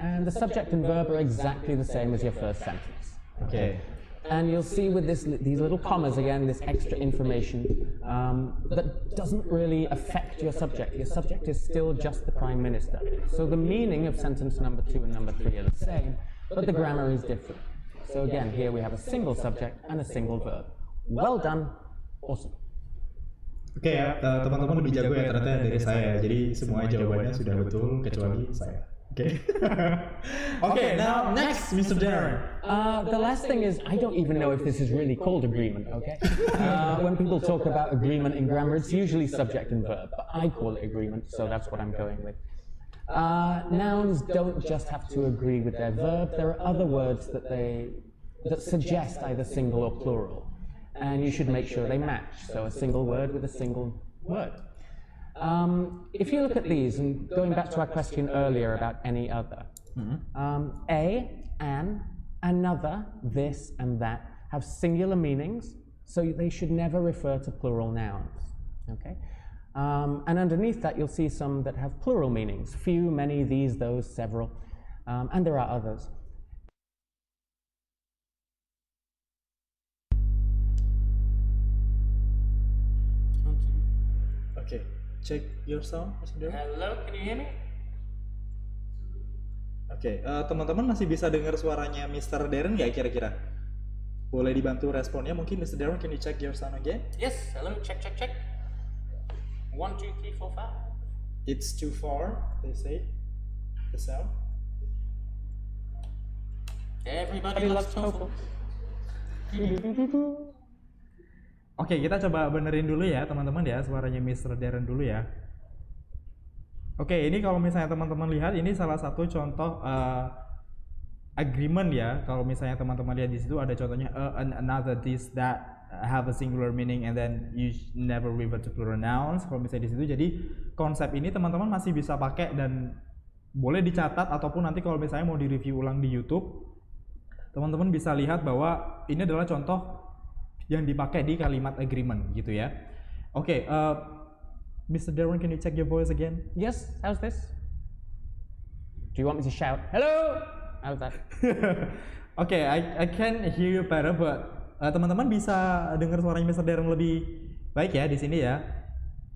And the subject and verb are exactly the same as your first sentence. Okay. And you'll see with these little commas again, this extra information that doesn't really affect your subject. Your subject is still just the Prime Minister. So the meaning of sentence number 2 and number 3 are the same, but the grammar is different. So again, here we have a single subject and a single verb. Well done. Awesome. Oke ya, teman-teman lebih jago ya ternyata dari saya. Jadi semua jawabannya sudah betul kecuali saya. Okay. Okay, now next, Mr. Darren. The last thing is, I don't even know if this is really called agreement, okay? When people talk about agreement in grammar, it's usually subject and verb, but I call it agreement, so that's what I'm going with. Nouns don't just have to agree with their verb, there are other words that suggest either single or plural, and you should make sure they match, so a single word with a single word. If you look at these, and going back to our question earlier about any other, a, an, another, this, and that have singular meanings, so they should never refer to plural nouns. Okay, and underneath that you'll see some that have plural meanings: few, many, these, those, several, and there are others. Okay. Check your sound, Mr. Darren. Hello, can you hear me? Oke, teman-teman masih bisa dengar suaranya Mr. Darren nggak kira-kira? Boleh dibantu responnya mungkin, Mr. Darren, can you check your sound again? Yes, hello, check. 1, 2, 3, 4, 5. It's too far, they say, the sound. Everybody loves TOEFL. Oke, kita coba benerin dulu ya teman-teman ya, suaranya Mr. Darren dulu ya. Oke, ini kalau misalnya teman-teman lihat, ini salah satu contoh agreement ya. Kalau misalnya teman-teman lihat di situ ada contohnya another, this, that have a singular meaning and then you never refer to plural nouns. Kalau misalnya di situ, jadi konsep ini teman-teman masih bisa pakai dan boleh dicatat ataupun nanti kalau misalnya mau di-review ulang di YouTube, teman-teman bisa lihat bahwa ini adalah contoh yang dipakai di kalimat agreement gitu ya. Oke, Mr. Darren, can you check your voice again? Yes, how's this? Do you want me to shout, hello? How's that? Okay, I can hear you better, but teman-teman bisa dengar suaranya Mr. Darren lebih baik ya di sini ya.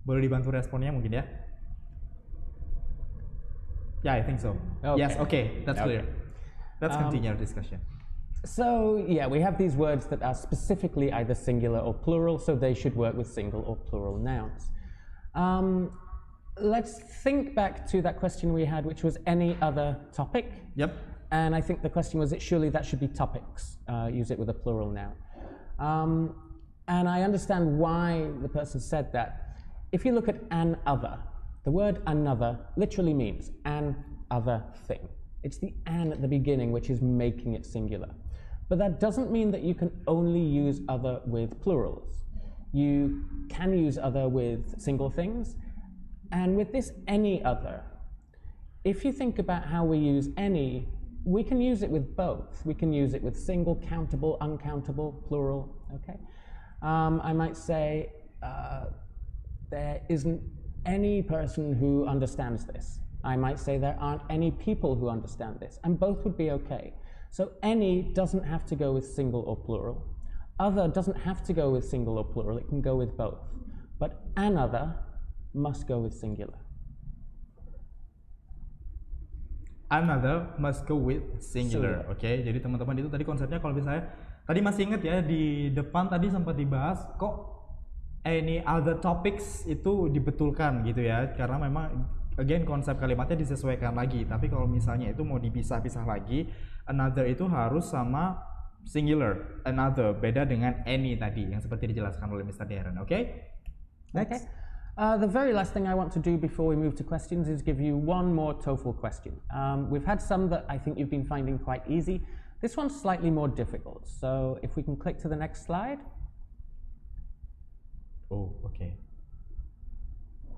Boleh dibantu responnya mungkin ya? Yeah, I think so. Okay. Yes, okay, that's clear. Let's continue our discussion. So, yeah, we have these words that are specifically either singular or plural, so they should work with single or plural nouns. Let's think back to that question we had, which was any other topic. Yep. And I think the question was, surely that should be topics. Use it with a plural noun. And I understand why the person said that. If you look at an other, the word another literally means an other thing. It's the an at the beginning which is making it singular. But that doesn't mean that you can only use other with plurals. You can use other with single things. And with this any other, if you think about how we use any, we can use it with both. We can use it with single, countable, uncountable, plural, okay? I might say there isn't any person who understands this. I might say there aren't any people who understand this, and both would be okay. So any doesn't have to go with single or plural. Other doesn't have to go with single or plural, it can go with both. But another must go with singular. Another must go with singular. Oke, jadi teman-teman itu tadi konsepnya kalau misalnya tadi masih ingat ya di depan tadi sempat dibahas kok any other topics itu dibetulkan gitu ya, karena memang again konsep kalimatnya disesuaikan lagi. Tapi kalau misalnya itu mau dipisah-pisah lagi, another itu harus sama singular. Another beda dengan any tadi yang seperti dijelaskan oleh Mr. Darren. Oke? Next. Okay. The very last thing I want to do before we move to questions is give you one more TOEFL question. We've had some that I think you've been finding quite easy. This one's slightly more difficult. So if we can click to the next slide. Oh, okay.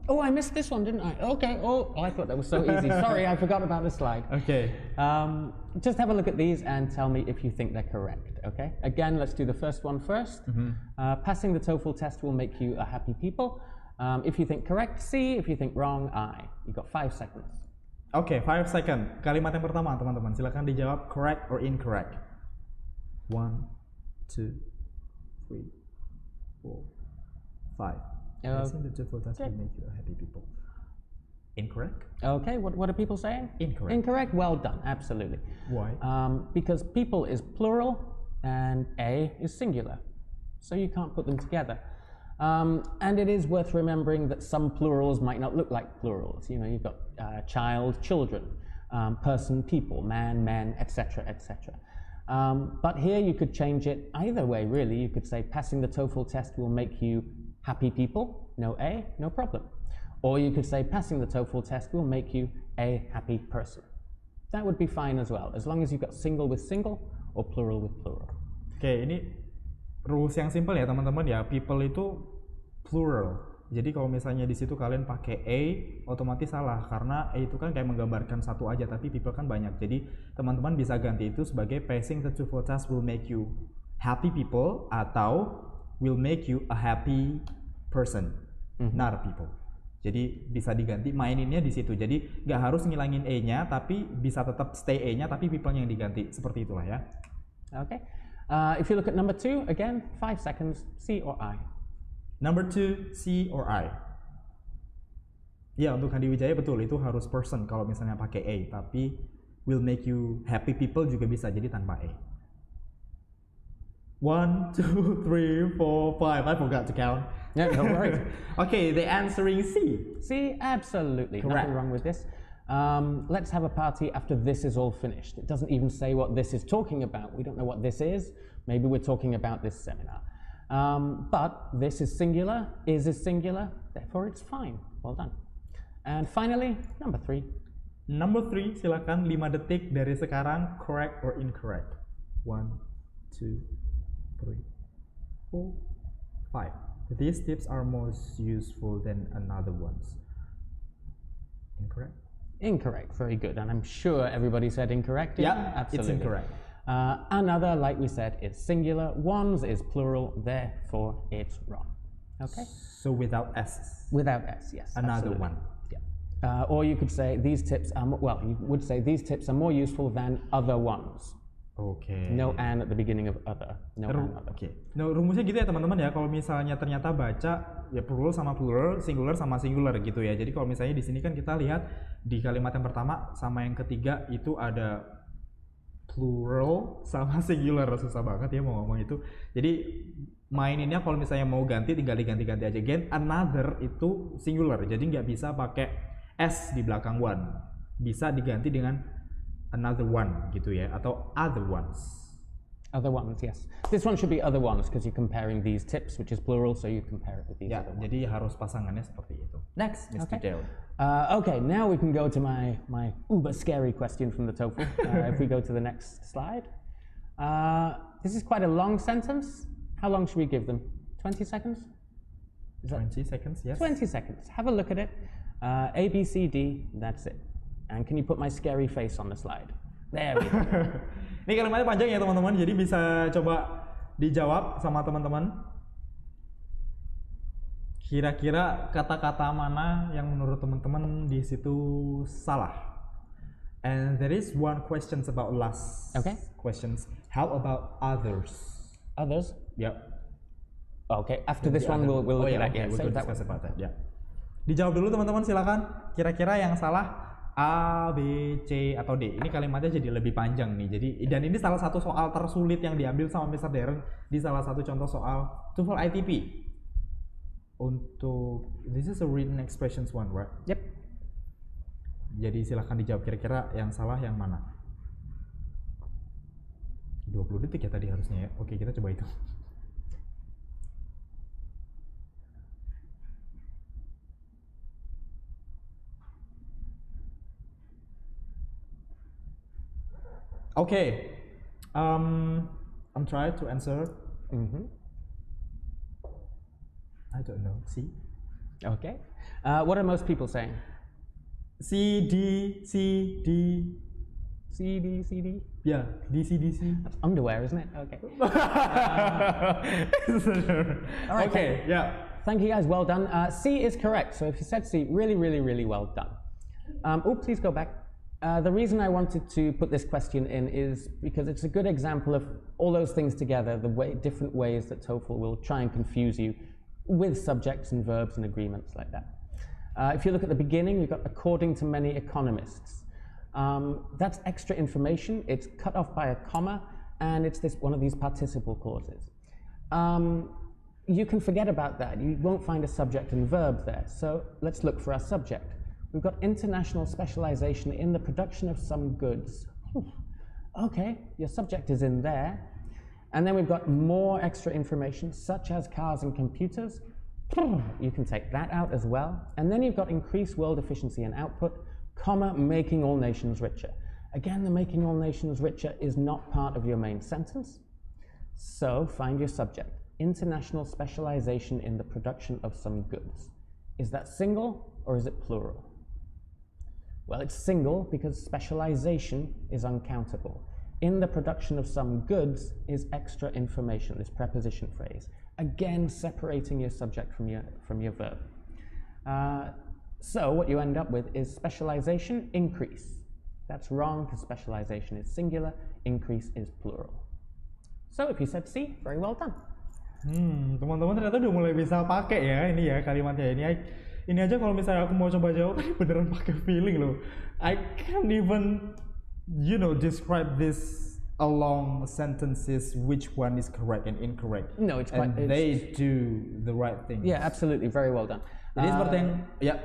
Oh, I missed this one, didn't I? Okay. Oh, I thought that was so easy. Sorry, I forgot about the slide. Okay. Just have a look at these and tell me if you think they're correct, okay? Again, let's do the first one first. Passing the TOEFL test will make you a happy people. If you think correct, C. If you think wrong, I. You've got 5 seconds. Okay, 5 seconds. Kalimat yang pertama, teman-teman. Silakan dijawab correct or incorrect. 1, 2, 3, 4, 5. Passing the TOEFL test will make you a happy people. Incorrect? Okay, what are people saying? Incorrect. Incorrect, well done, absolutely. Why? Because people is plural and A is singular. So you can't put them together. And it is worth remembering that some plurals might not look like plurals. You know, you've got child, children, person, people, man, men, etc., etc. But here you could change it either way, really. You could say passing the TOEFL test will make you happy people, no A, no problem. Or you could say passing the TOEFL test will make you a happy person. That would be fine as well, as long as you've got single with single or plural with plural. Oke, ini rules yang simple ya teman-teman ya. People itu plural. Jadi kalau misalnya di situ kalian pakai A, otomatis salah karena A itu kan kayak menggambarkan satu aja, tapi people kan banyak. Jadi teman-teman bisa ganti itu sebagai passing the TOEFL test will make you happy people atau will make you a happy person, not people. Jadi bisa diganti maininnya di situ. Jadi nggak harus ngilangin A-nya, tapi bisa tetap stay A-nya, tapi people-nya yang diganti. Seperti itulah ya. Okay. If you look at number 2, again, 5 seconds, C or I. Number 2, C or I. Ya, untuk Handi Wijaya betul, itu harus person kalau misalnya pakai A, tapi will make you happy people juga bisa jadi tanpa A. 1, 2, 3, 4, 5. I forgot to count. Yeah, don't worry. Okay, the answering C. C, absolutely. Correct. Nothing wrong with this. Let's have a party after this is all finished. It doesn't even say what this is talking about. We don't know what this is. Maybe we're talking about this seminar. But this is singular, is singular, therefore it's fine. Well done. And finally, number 3. Number 3, silakan 5 detik dari sekarang, correct or incorrect. 1, 2, 3, 4, 5. These tips are most useful than another ones. Incorrect? Incorrect, very good. And I'm sure everybody said incorrect. Yeah, absolutely. it's incorrect. Another, like we said, is singular. Ones is plural, therefore it's wrong. Okay? So without S. Without S, yes. Another absolutely. one. Yeah. Or you could say these tips are, well, you would say these tips are more useful than other ones. Oke. No and at the beginning of other. No and other. Oke. Nah, rumusnya gitu ya teman-teman ya. Kalau misalnya ternyata baca ya plural sama plural, singular sama singular gitu ya. Jadi kalau misalnya di sini kan kita lihat di kalimat yang pertama sama yang ketiga itu ada plural sama singular, susah banget ya mau ngomong itu. Jadi maininnya kalau misalnya mau ganti tinggal diganti-ganti aja. Again, another itu singular. Jadi nggak bisa pakai s di belakang one. Bisa diganti dengan another one gitu ya, atau other ones. Other ones, yes. This one should be other ones because you're comparing these tips, which is plural, so you compare it with these Ya, other ones. jadi harus pasangannya seperti itu. Next, Mr. Okay. Dale. Okay, now we can go to my uber scary question from the TOEFL. If we go to the next slide. This is quite a long sentence. How long should we give them? 20 seconds? 20 seconds, yes. 20 seconds. Have a look at it. A, B, C, D, that's it. And can you put my scary face on the slide? There we go. Ini kalimatnya panjang ya teman-teman, jadi bisa coba dijawab sama teman-teman. Kira-kira kata-kata mana yang menurut teman-teman di situ salah? And there is one questions about last questions. How about others? Others? Yep. Okay, after this one we'll look at that. Okay, we'll discuss about that. Yeah. Dijawab dulu teman-teman, silakan. Kira-kira yang salah A, B, C, atau D. Ini kalimatnya jadi lebih panjang nih. Jadi dan ini salah satu soal tersulit yang diambil sama Mr. Darren di salah satu contoh soal TOEFL ITP. Untuk this is a written expressions one, right? Yep. Jadi silahkan dijawab kira-kira yang salah yang mana. 20 detik ya tadi harusnya ya. Oke, kita coba itu. Okay, I'm trying to answer. I don't know. C. Okay. What are most people saying? C, D, C, D. C, D, C, D? Yeah, D, C, D, C. That's underwear, isn't it? Okay. All right. Okay, yeah. Thank you guys, well done. C is correct, so if you said C, really, really, really well done. Please go back. The reason I wanted to put this question in is because it's a good example of all those things together, different ways that TOEFL will try and confuse you with subjects and verbs and agreements like that. If you look at the beginning, we've got according to many economists. That's extra information. It's cut off by a comma, and it's one of these participle clauses. You can forget about that. You won't find a subject and verb there. So let's look for our subject. We've got international specialization in the production of some goods. Okay, your subject is in there. And then we've got more extra information, such as cars and computers. You can take that out as well. And then you've got increased world efficiency and output, comma, making all nations richer. Again, the making all nations richer is not part of your main sentence. So find your subject. International specialization in the production of some goods. Is that single or is it plural? Well, it's single because specialization is uncountable. In the production of some goods is extra information, this preposition phrase. Again, separating your subject from your verb. So what you end up with is specialization, increase. That's wrong because specialization is singular, increase is plural. So if you said C, very well done. Teman-teman ternyata udah mulai bisa pakai ya ini ya kalimatnya ini aja kalau misalnya aku mau coba jawab tadi beneran pakai feeling loh. I can't even describe this along sentences which one is correct and incorrect. No, it's quite. And they do the right thing. Yeah, absolutely, very well done. Jadi seperti yang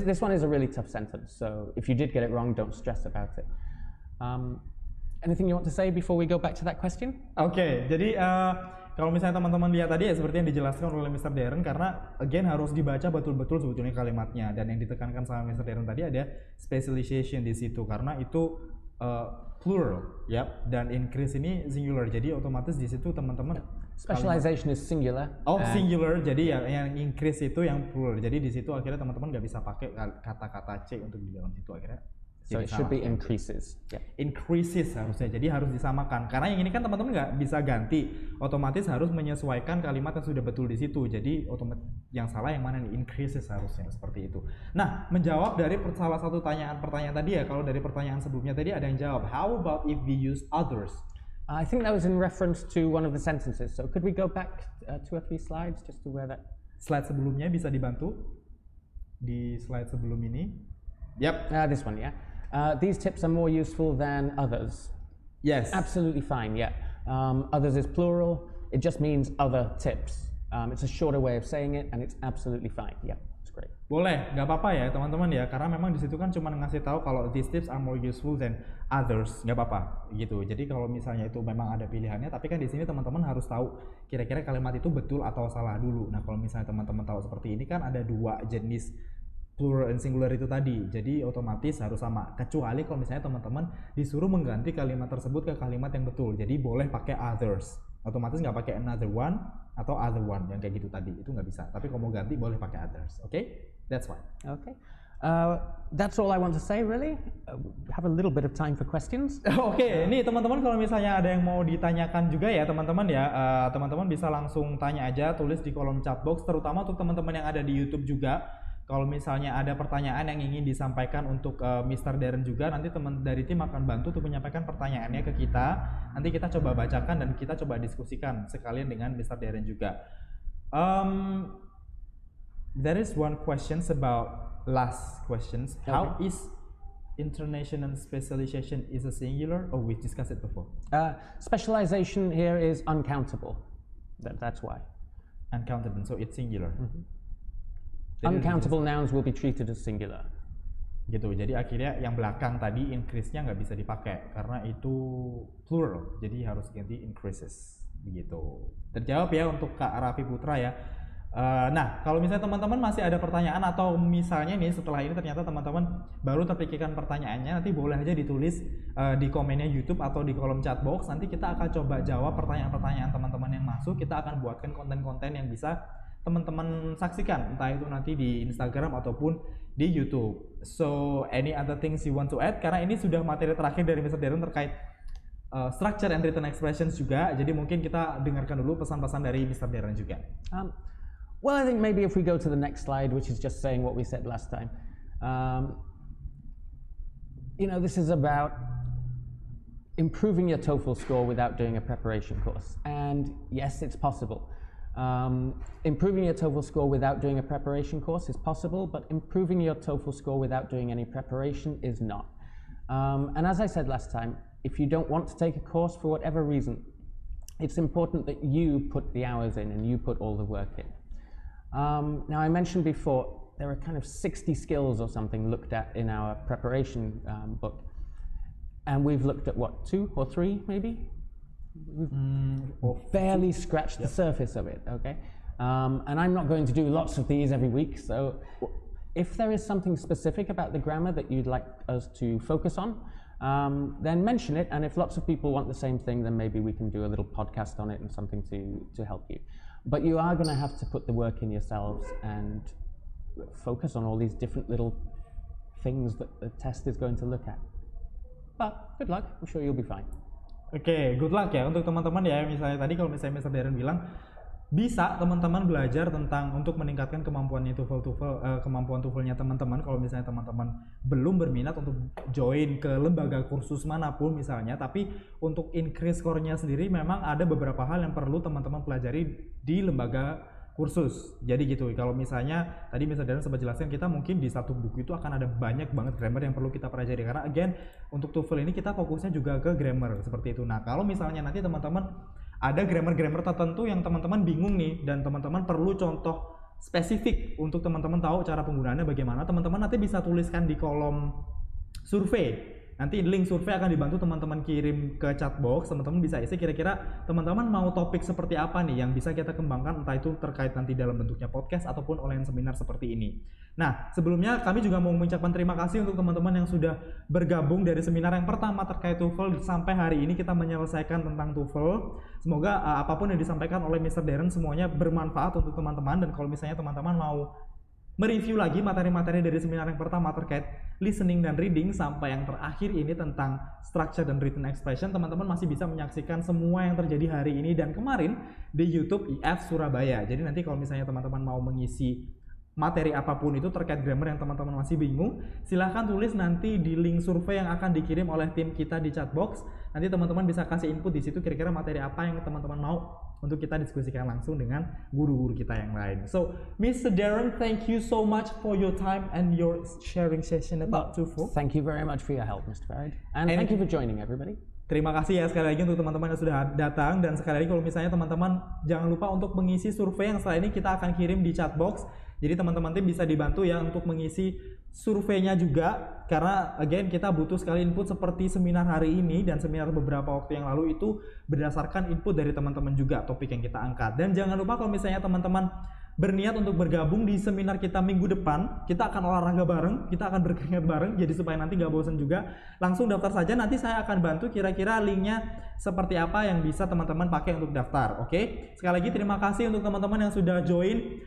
this one is a really tough sentence. So if you did get it wrong, don't stress about it. Anything you want to say before we go back to that question? Oke, jadi kalau misalnya teman-teman lihat tadi ya seperti yang dijelaskan oleh Mr. Darren, karena again harus dibaca betul-betul sebetulnya kalimatnya, dan yang ditekankan sama Mr. Darren tadi ada specialization di situ karena itu plural, ya, dan increase ini singular, jadi otomatis di situ teman-teman specialization is singular. Singular, jadi ya yang increase itu yang plural, jadi di situ akhirnya teman-teman nggak bisa pakai kata-kata C untuk di dalam situ akhirnya. So it should be increases. Yeah. Increases harusnya, jadi harus disamakan. Karena yang ini kan teman-teman nggak bisa ganti, otomatis harus menyesuaikan kalimat yang sudah betul di situ. Jadi otomatis yang salah yang mana nih? Increases harusnya seperti itu. Nah, menjawab dari salah satu pertanyaan tadi ya, kalau dari pertanyaan sebelumnya tadi ada yang jawab, how about if we use others? I think that was in reference to one of the sentences. So could we go back 2 or 3 slides just to where that... Slide sebelumnya bisa dibantu di slide sebelum ini. Yep. This one, yeah. These tips are more useful than others. Yes. Absolutely fine, yeah. Others is plural. It just means other tips. It's a shorter way of saying it, and it's absolutely fine. Yeah, it's great. Boleh, nggak apa-apa ya teman-teman ya, karena memang di situ kan cuma ngasih tahu kalau these tips are more useful than others, nggak apa-apa gitu. Jadi kalau misalnya itu memang ada pilihannya, tapi kan di sini teman-teman harus tahu kira-kira kalimat itu betul atau salah dulu. Nah kalau misalnya teman-teman tahu seperti ini kan ada 2 jenis plural and singular itu tadi, jadi otomatis harus sama. Kecuali kalau misalnya teman-teman disuruh mengganti kalimat tersebut ke kalimat yang betul, jadi boleh pakai others. Otomatis nggak pakai another one atau other one yang kayak gitu tadi, itu nggak bisa. Tapi kalau mau ganti boleh pakai others, oke? That's fine. Okay. That's all I want to say, really. Have a little bit of time for questions. Oke, ini teman-teman kalau misalnya ada yang mau ditanyakan juga ya teman-teman ya, teman-teman bisa langsung tanya aja, tulis di kolom chat box, terutama untuk teman-teman yang ada di YouTube juga. Kalau misalnya ada pertanyaan yang ingin disampaikan untuk Mr. Darren juga, nanti teman dari tim akan bantu untuk menyampaikan pertanyaannya ke kita. Nanti kita coba bacakan dan kita coba diskusikan sekalian dengan Mr. Darren juga. There is one questions about last questions. Okay. How is international specialization is a singular? Oh, we discussed it before. Specialization here is uncountable. That's why. Uncountable, so it's singular. Uncountable nouns will be treated as singular. Gitu, jadi akhirnya yang belakang tadi increase-nya nggak bisa dipakai karena itu plural, jadi harus ganti increases begitu. Terjawab ya untuk Kak Raffi Putra ya. Nah, kalau misalnya teman-teman masih ada pertanyaan atau misalnya nih setelah ini ternyata teman-teman baru terpikirkan pertanyaannya, nanti boleh aja ditulis di komennya YouTube atau di kolom chat box. Nanti kita akan coba jawab pertanyaan-pertanyaan teman-teman yang masuk. Kita akan buatkan konten-konten yang bisa teman-teman saksikan, entah itu nanti di Instagram ataupun di YouTube. So, any other things you want to add? Karena ini sudah materi terakhir dari Mr. Darren terkait structure and written expressions juga. Jadi mungkin kita dengarkan dulu pesan-pesan dari Mr. Darren juga. Well, I think maybe if we go to the next slide, which is just saying what we said last time. You know, this is about improving your TOEFL score without doing a preparation course. And yes, it's possible. Improving your TOEFL score without doing a preparation course is possible, but improving your TOEFL score without doing any preparation is not. And as I said last time, if you don't want to take a course for whatever reason, it's important that you put the hours in and you put all the work in. Now, I mentioned before, there are kind of 60 skills or something looked at in our preparation book. And we've looked at what, 2 or 3 maybe? We've barely scratched the surface of it, okay? And I'm not going to do lots of these every week, so if there is something specific about the grammar that you'd like us to focus on, then mention it, and if lots of people want the same thing, then maybe we can do a little podcast on it and something to help you. But you are going to have to put the work in yourselves and focus on all these different little things that the test is going to look at. But good luck, I'm sure you'll be fine. Oke, good luck ya untuk teman-teman ya. Misalnya tadi kalau misalnya Mr. Darren bilang bisa teman-teman belajar tentang untuk meningkatkan kemampuan TOEFL-nya teman-teman. Kalau misalnya teman-teman belum berminat untuk join ke lembaga kursus manapun misalnya, tapi untuk increase skornya sendiri memang ada beberapa hal yang perlu teman-teman pelajari di lembaga kursus. Jadi gitu, kalau misalnya tadi Mr. Darren sempat jelaskan, kita mungkin di satu buku itu akan ada banyak banget grammar yang perlu kita pelajari, karena again untuk TOEFL ini kita fokusnya juga ke grammar seperti itu. Nah, kalau misalnya nanti teman-teman ada grammar-grammar tertentu yang teman-teman bingung nih dan teman-teman perlu contoh spesifik untuk teman-teman tahu cara penggunaannya bagaimana, teman-teman nanti bisa tuliskan di kolom survei. Nanti link survei akan dibantu teman-teman kirim ke chat box, teman-teman bisa isi kira-kira teman-teman mau topik seperti apa nih yang bisa kita kembangkan, entah itu terkait nanti dalam bentuknya podcast ataupun online seminar seperti ini. Nah, sebelumnya kami juga mau mengucapkan terima kasih untuk teman-teman yang sudah bergabung dari seminar yang pertama terkait TOEFL sampai hari ini kita menyelesaikan tentang TOEFL. Semoga apapun yang disampaikan oleh Mr. Darren semuanya bermanfaat untuk teman-teman, dan kalau misalnya teman-teman mau mereview lagi materi-materi dari seminar yang pertama terkait listening dan reading sampai yang terakhir ini tentang structure dan written expression, teman-teman masih bisa menyaksikan semua yang terjadi hari ini dan kemarin di YouTube IF Surabaya. Jadi nanti kalau misalnya teman-teman mau mengisi materi apapun itu terkait grammar yang teman-teman masih bingung, silahkan tulis nanti di link survei yang akan dikirim oleh tim kita di chat box. Nanti teman-teman bisa kasih input di situ kira-kira materi apa yang teman-teman mau untuk kita diskusikan langsung dengan guru-guru kita yang lain. So, Mr. Darren, thank you so much for your time and your sharing session about TOEFL. Thank you very much for your help, Mr. Farid. And thank you for joining everybody. Terima kasih ya sekali lagi untuk teman-teman yang sudah datang, dan sekali lagi kalau misalnya teman-teman jangan lupa untuk mengisi survei yang setelah ini kita akan kirim di chat box. Jadi teman-teman tim bisa dibantu ya untuk mengisi surveinya juga, karena again kita butuh sekali input seperti seminar hari ini dan seminar beberapa waktu yang lalu itu berdasarkan input dari teman-teman juga topik yang kita angkat. Dan jangan lupa kalau misalnya teman-teman berniat untuk bergabung di seminar kita minggu depan, kita akan olahraga bareng, kita akan berkeringat bareng, jadi supaya nanti nggak bosan juga, langsung daftar saja. Nanti saya akan bantu kira-kira linknya seperti apa yang bisa teman-teman pakai untuk daftar. Oke, sekali lagi terima kasih untuk teman-teman yang sudah join.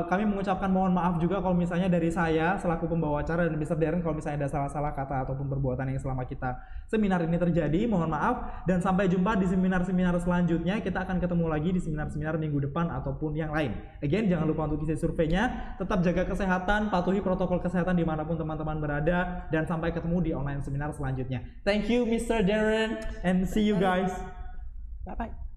Kami mengucapkan mohon maaf juga kalau misalnya dari saya selaku pembawa acara dan Mr. Darren kalau misalnya ada salah-salah kata ataupun perbuatan yang selama kita seminar ini terjadi, mohon maaf, dan sampai jumpa di seminar-seminar selanjutnya. Kita akan ketemu lagi di seminar-seminar minggu depan ataupun yang lain. Again, jangan lupa untuk isi surveinya, tetap jaga kesehatan, patuhi protokol kesehatan dimanapun teman-teman berada, dan sampai ketemu di online seminar selanjutnya. Thank you Mr. Darren and see you guys. Bye-bye.